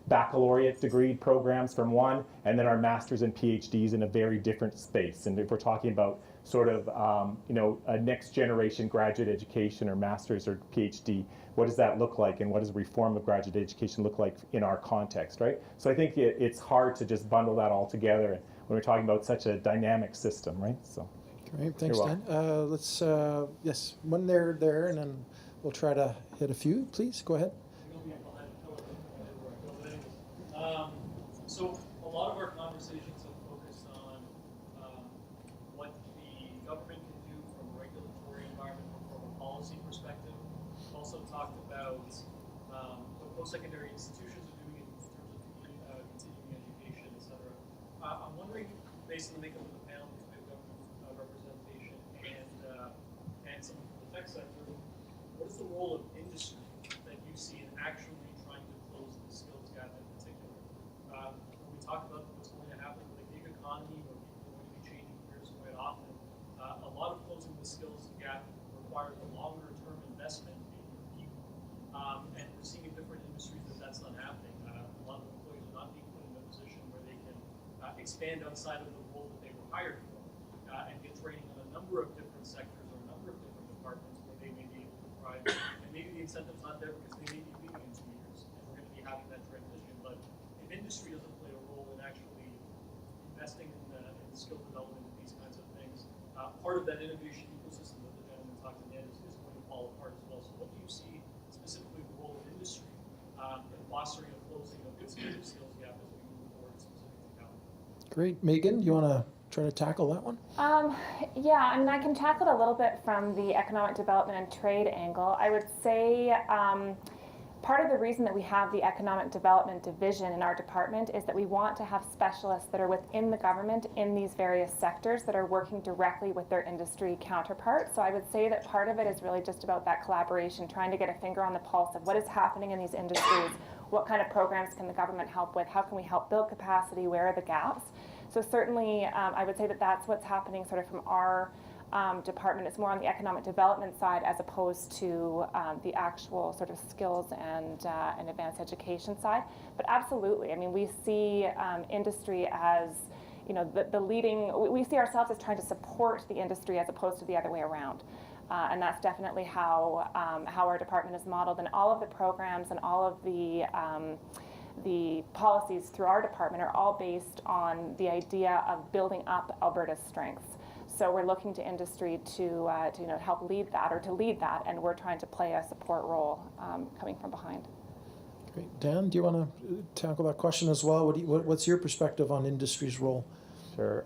baccalaureate degree programs from one, and then our masters and PhDs in a very different space. And if we're talking about sort of a next generation graduate education or master's or PhD, what does that look like, and what does reform of graduate education look like in our context, right? So I think it's hard to just bundle that all together when we're talking about such a dynamic system, right? So. Great, thanks, You're Dan. Let's, yes, one there, and then we'll try to hit a few. Please, go ahead. So a lot of our conversations have focused on what the government can do from a regulatory environment or from a policy perspective. We've also talked about what post-secondary institutions are doing in terms of continuing education, et cetera. I'm wondering, based on the makeup of the panel, because we have government representation and some from the tech sector, what is the role of industry that you see in actually trying to close the skills gap in particular? When we talk about what's going to happen with the gig economy, where people are going to be changing careers quite often, a lot of closing the skills gap requires a longer-term investment in your people. And we're seeing in different industries that that's not happening. A lot of employees are not being put in a position where they can expand outside of the role that they were hired for and get training in a number of different sectors or a number of different departments where they may be able to thrive. And maybe the incentive's not there because they may be leaving in 2 years, and we're going to be having that transition. But if industry doesn't play a role in actually investing in the skill development and these kinds of things, part of that innovation ecosystem that the gentleman talked about is going to fall apart as well. So what do you see specifically the role of industry in fostering a closing of this skills gap as we move forward specific to Calgary? Great. Megan, you want to try to tackle that one? Yeah, I mean, I can tackle it a little bit from the economic development and trade angle. I would say part of the reason that we have the economic development division in our department is that we want to have specialists that are within the government in these various sectors that are working directly with their industry counterparts. So I would say that part of it is really just about that collaboration, trying to get a finger on the pulse of what is happening in these industries, what kind of programs can the government help with, how can we help build capacity, where are the gaps. So certainly I would say that that's what's happening sort of from our department. It's more on the economic development side as opposed to the actual sort of skills and advanced education side. But absolutely, I mean, we see industry as, you know, the leading, we see ourselves as trying to support the industry as opposed to the other way around. And that's definitely how our department is modeled, and all of the programs and all of the policies through our department are all based on the idea of building up Alberta's strengths. So we're looking to industry to help lead that or to lead that, and we're trying to play a support role coming from behind. Great. Dan, do you want to tackle that question as well? What's your perspective on industry's role? Sure.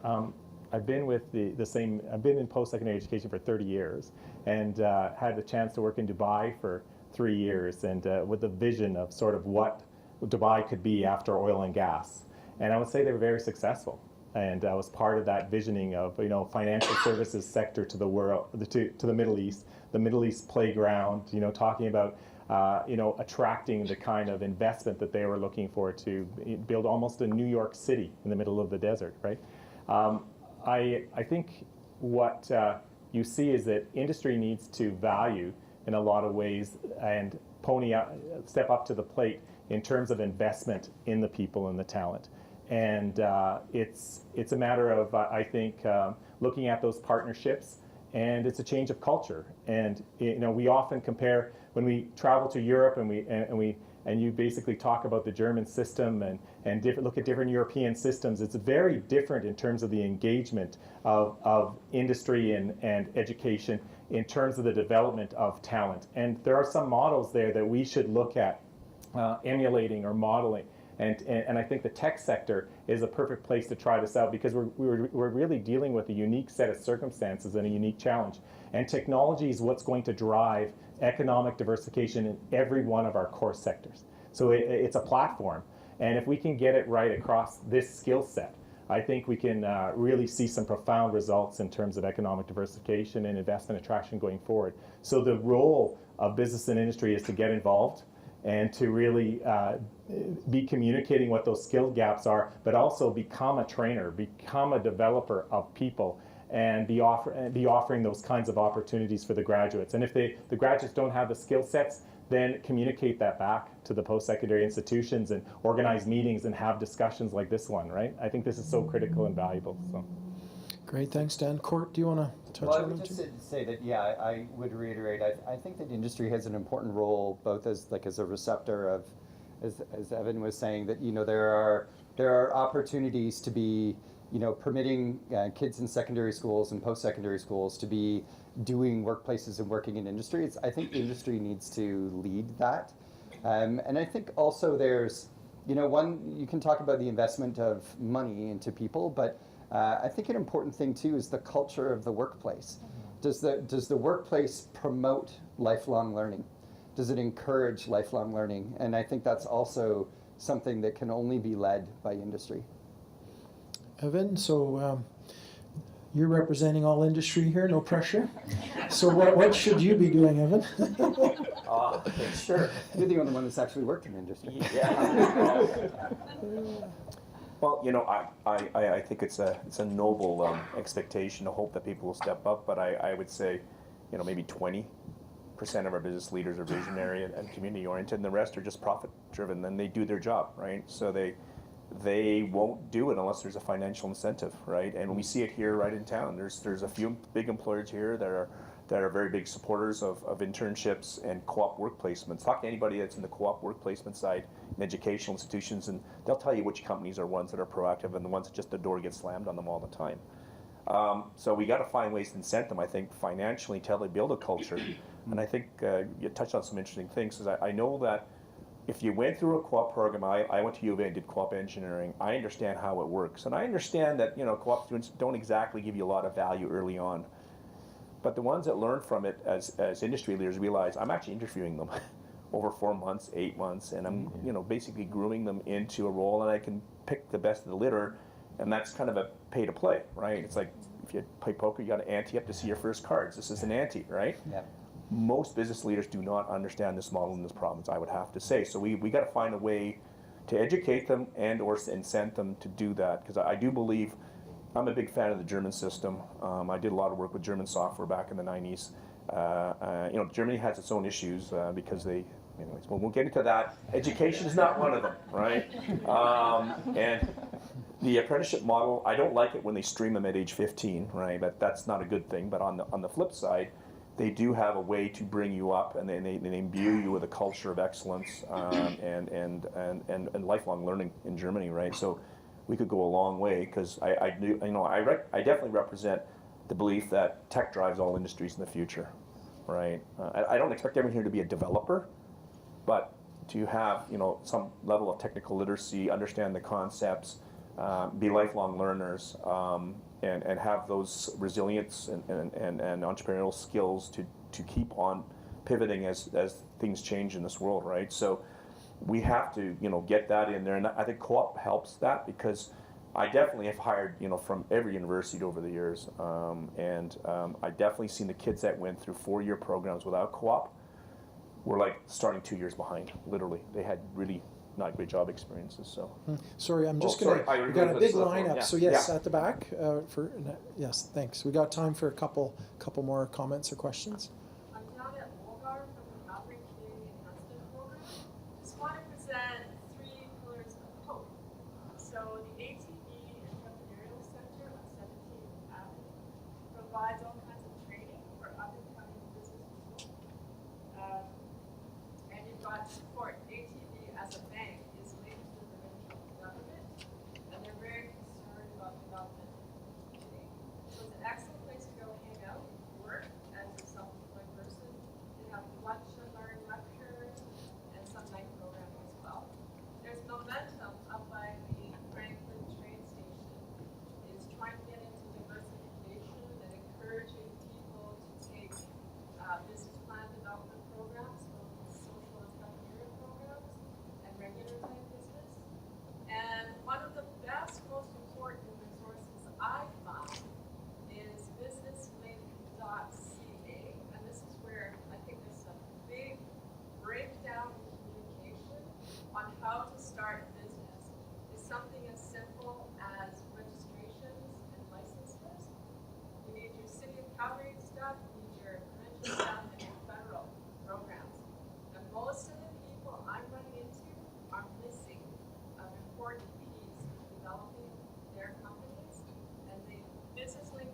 I've been with I've been in post-secondary education for 30 years and had the chance to work in Dubai for 3 years, and with the vision of sort of what Dubai could be after oil and gas. And I would say they were very successful. And I was part of that visioning of, you know, financial services sector to the world, to the Middle East playground, you know, talking about, attracting the kind of investment that they were looking for to build almost a New York City in the middle of the desert, right? I think what you see is that industry needs to value in a lot of ways and step up to the plate in terms of investment in the people and the talent. And it's a matter of, I think, looking at those partnerships, and it's a change of culture. And you know, we often compare when we travel to Europe, and you basically talk about the German system and look at different European systems. It's very different in terms of the engagement of industry and education in terms of the development of talent. And there are some models there that we should look at emulating or modeling. And I think the tech sector is a perfect place to try this out, because we're really dealing with a unique set of circumstances and a unique challenge. And technology is what's going to drive economic diversification in every one of our core sectors. So it's a platform. And if we can get it right across this skill set, I think we can really see some profound results in terms of economic diversification and investment attraction going forward. So the role of business and industry is to get involved and to really be communicating what those skill gaps are, but also become a trainer, become a developer of people, and be offering those kinds of opportunities for the graduates. And if the graduates don't have the skill sets, then communicate that back to the post-secondary institutions and organize meetings and have discussions like this one, right? I think this is so critical and valuable. So. Great, thanks, Dan. Court, do you want to touch Well, I on would that just too? say that, yeah, I would reiterate, I think that industry has an important role, both as a receptor of, as Evan was saying, that, you know, there are opportunities to be, you know, permitting kids in secondary schools and post-secondary schools to be doing workplaces and working in industry. I think industry needs to lead that. And I think also there's, you know, you can talk about the investment of money into people, but I think an important thing too is the culture of the workplace. Does the workplace promote lifelong learning? Does it encourage lifelong learning? And I think that's also something that can only be led by industry. Evan, so you're representing all industry here, no pressure. So what should you be doing, Evan? Sure. You're the only one that's actually worked in industry. Yeah. Well, you know, I think it's a noble expectation to hope that people will step up, but I would say, you know, maybe 20% of our business leaders are visionary and community oriented, and the rest are just profit driven. Then they do their job, right? So they won't do it unless there's a financial incentive, right? And we see it here right in town. There's a few big employers here that are very big supporters of internships and co-op work placements. Talk to anybody that's in the co-op work placement side in educational institutions, and they'll tell you which companies are ones that are proactive and the ones that just the door gets slammed on them all the time. So we got to find ways to incent them, I think, financially until they build a culture. And I think you touched on some interesting things. Because I know that if you went through a co-op program, I went to U of A and did co-op engineering. I understand how it works, and I understand that, you know, co-op students don't exactly give you a lot of value early on. But the ones that learn from it as industry leaders realize I'm actually interviewing them over 4 months, 8 months, and I'm, you know, basically grooming them into a role, and I can pick the best of the litter, and that's kind of a pay to play, right? It's like if you play poker, you got to ante up to see your first cards. This is an ante, right? Yeah. Most business leaders do not understand this model in this province, I would have to say. So we got to find a way to educate them and or incent them to do that, because I do believe. I'm a big fan of the German system. I did a lot of work with German software back in the 90s. You know, Germany has its own issues because they, anyways, we'll get into that. Education is not one of them, right? And the apprenticeship model, I don't like it when they stream them at age 15, right? That's not a good thing. But on the flip side, they do have a way to bring you up, and they imbue you with a culture of excellence and lifelong learning in Germany, right? So we could go a long way, because I definitely represent the belief that tech drives all industries in the future, right? I don't expect everyone here to be a developer, but to have, you know, some level of technical literacy, understand the concepts, be lifelong learners, and have those resilience and entrepreneurial skills to keep on pivoting as things change in this world, right? So we have to, you know, get that in there, and I think co-op helps that, because I definitely have hired, you know, from every university over the years, and I definitely seen the kids that went through 4-year programs without co-op were like starting 2 years behind. Literally, they had really not great job experiences. So Sorry, I'm just sorry. gonna. I We got a removed big this lineup, yeah. so yes, Yeah. at the back. Yes, thanks. We got time for a couple more comments or questions. I'm Claudia Olgar from the Calgary Community Enhancement Program. Just want to present 3 pillars of hope. So the ATV Entrepreneurial Center on 17th Avenue provides all kinds of training for up-and-coming business people. And you've got support. ATV as a bank is linked to the provincial government, and they're very concerned about development today. So it's an excellent place to go hang out, work as a self-employed person. They have lunch and learn lectures and some night programming as well. There's momentum up by the Franklin train station is trying to get into diversification and encouraging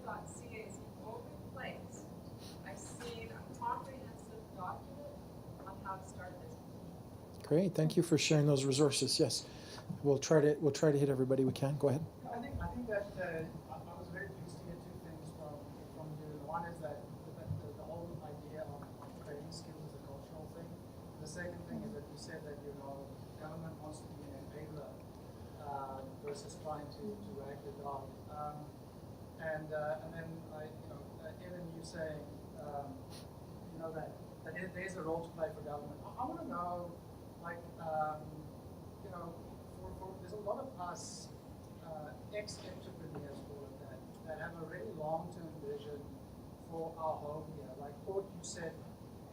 calgary.ca is the only place I've seen a comprehensive document on how to start a business. Great, thank you for sharing those resources. Yes, we'll try to hit everybody we can. Go ahead. I think that I was very pleased to hear two things from you. One is that the whole idea of creating skills is a cultural thing. The second thing is that you said that government wants to be an enabler versus trying to wag the dog. And then Evan, you saying that there's a role to play for government. I want to know, there's a lot of us ex-entrepreneurs, call it that have a really long-term vision for our home here. Like Port, you said,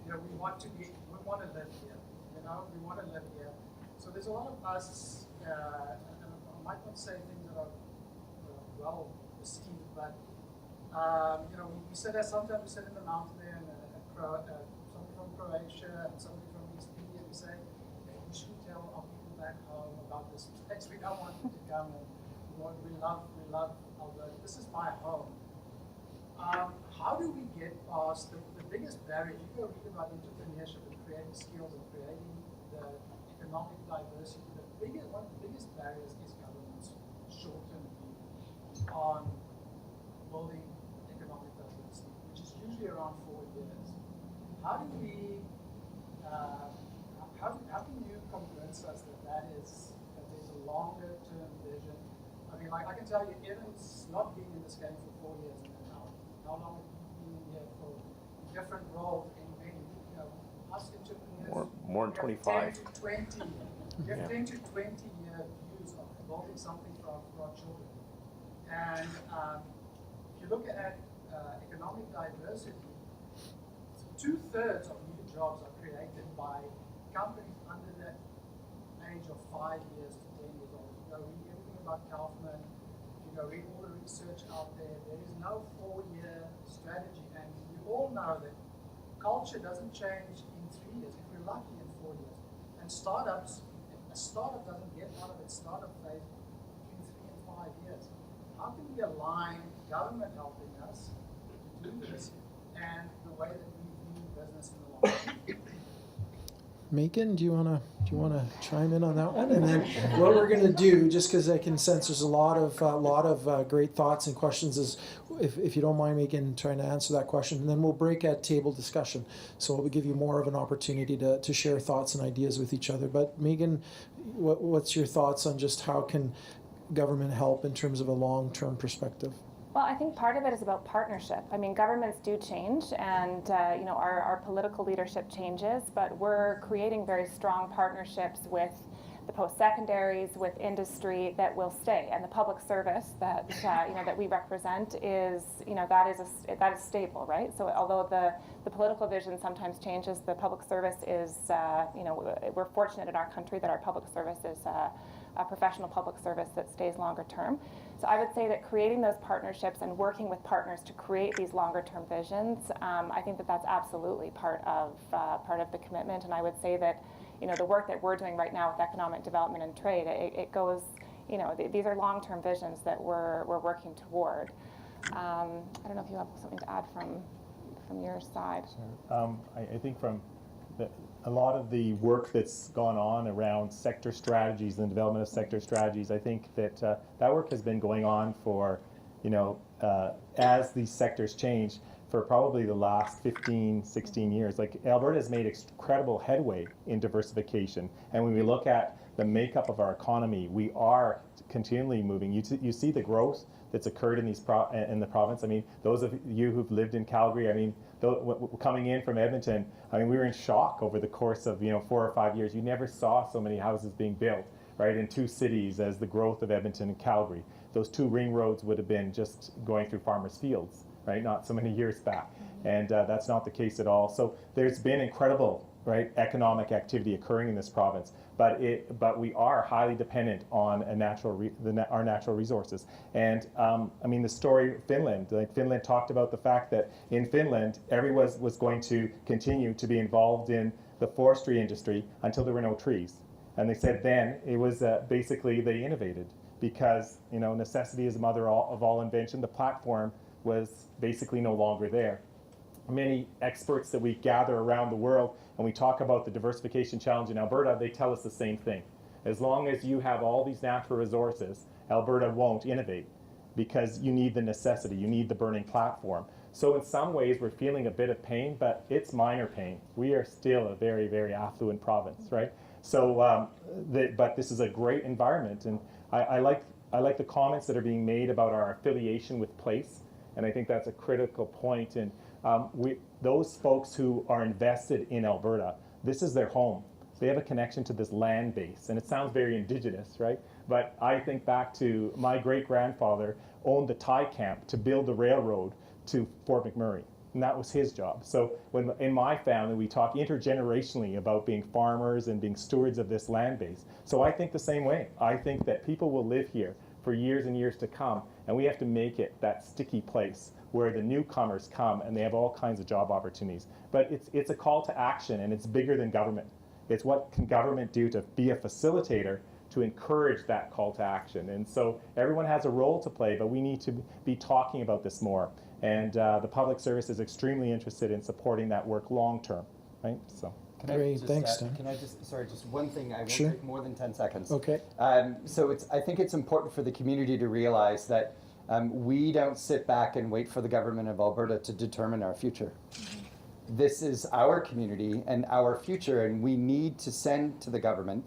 we want to live here. We want to live here. So there's a lot of us, and I might not say things that are well received, but we sit there. Sometimes we sit in the mountain there, and somebody from Croatia and somebody from East India. We say, we should tell our people back home about this place. We don't want them to come and. We love Alberta. This is my home. How do we get past the biggest barrier? You go read about entrepreneurship and creating skills and creating the economic diversity. One of the biggest barriers is government's short-term view on building economic diversity, which is usually around 4 years. How do we? How can you convince us that there's a longer-term vision? I mean, I can tell you, Evan's not been in this game for 4 years now. How long have you been here for different roles in many, us entrepreneurs? More than 25. 10 to 20. You have 10 to 20 year views of building something for our children. And if you look at economic diversity, 2/3 of new jobs are created by companies under the age of 5 years to 10 years old. Read everything about Kaufman, read all the research out there. There is no 4-year strategy, and we all know that culture doesn't change in 3 years, if we're lucky in 4 years. And startups, a startup doesn't get out of its startup phase between 3 and 5 years. How can we align government helping us to do this and the way that we view business in the long run? Megan, do you wanna chime in on that one? And then what we're gonna do, just because I can sense there's a lot of great thoughts and questions, is if you don't mind, Megan, trying to answer that question, and then we'll break at table discussion. So we'll give you more of an opportunity to share thoughts and ideas with each other. But Megan, what's your thoughts on just how can government help in terms of a long-term perspective? Well, I think part of it is about partnership. I mean, governments do change, and our political leadership changes, but we're creating very strong partnerships with the post-secondaries, with industry that will stay, and the public service that that we represent is that is stable, right? So although the political vision sometimes changes, the public service is we're fortunate in our country that our public service is a professional public service that stays longer term. So I would say that creating those partnerships and working with partners to create these longer term visions, I think that that's absolutely part of the commitment. And I would say that the work that we're doing right now with economic development and trade, it goes, these are long term visions that we're working toward. I don't know if you have something to add from your side. I think from a lot of the work that's gone on around sector strategies and the development of sector strategies, I think that that work has been going on for, as these sectors change, for probably the last 15, 16 years. Like, Alberta has made incredible headway in diversification. And when we look at the makeup of our economy, we are continually moving. You see the growth that's occurred in in the province. I mean, those of you who've lived in Calgary, I mean, coming in from Edmonton, I mean, we were in shock over the course of 4 or 5 years. You never saw so many houses being built, right, in two cities as the growth of Edmonton and Calgary. Those two ring roads would have been just going through farmers' fields, right, not so many years back. And that's not the case at all. So there's been incredible, right, economic activity occurring in this province, but we are highly dependent on our natural resources. And I mean, the story of Finland, like Finland talked about the fact that in Finland, everyone was going to continue to be involved in the forestry industry until there were no trees. And they said then it was basically they innovated because necessity is the mother of all invention. The platform was basically no longer there. Many experts that we gather around the world and we talk about the diversification challenge in Alberta, they tell us the same thing. As long as you have all these natural resources, Alberta won't innovate because you need the necessity, you need the burning platform. So in some ways we're feeling a bit of pain, but it's minor pain. We are still a very, very affluent province, right? So, but this is a great environment, and I like the comments that are being made about our affiliation with Place, and I think that's a critical point. And those folks who are invested in Alberta, this is their home. They have a connection to this land base, and it sounds very Indigenous, right? But I think back to my great-grandfather owned the tie camp to build the railroad to Fort McMurray, and that was his job. So when in my family, we talk intergenerationally about being farmers and being stewards of this land base. So I think the same way. I think that people will live here for years and years to come, and we have to make it that sticky place where the newcomers come and they have all kinds of job opportunities. But it's a call to action, and it's bigger than government. It's what can government do to be a facilitator to encourage that call to action. And so everyone has a role to play, but we need to be talking about this more. And the public service is extremely interested in supporting that work long term, right? So. Great, thanks, Tim. Can I just one thing, I won't Sure. take more than 10 seconds. Okay. So I think it's important for the community to realize that we don't sit back and wait for the government of Alberta to determine our future. This is our community and our future, and we need to send to the government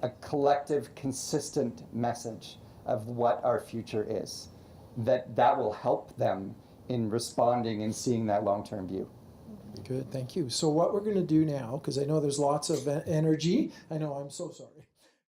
a collective, consistent message of what our future is. That will help them in responding and seeing that long-term view. Good, thank you. So what we're going to do now, because I know there's lots of energy, I know, I'm so sorry.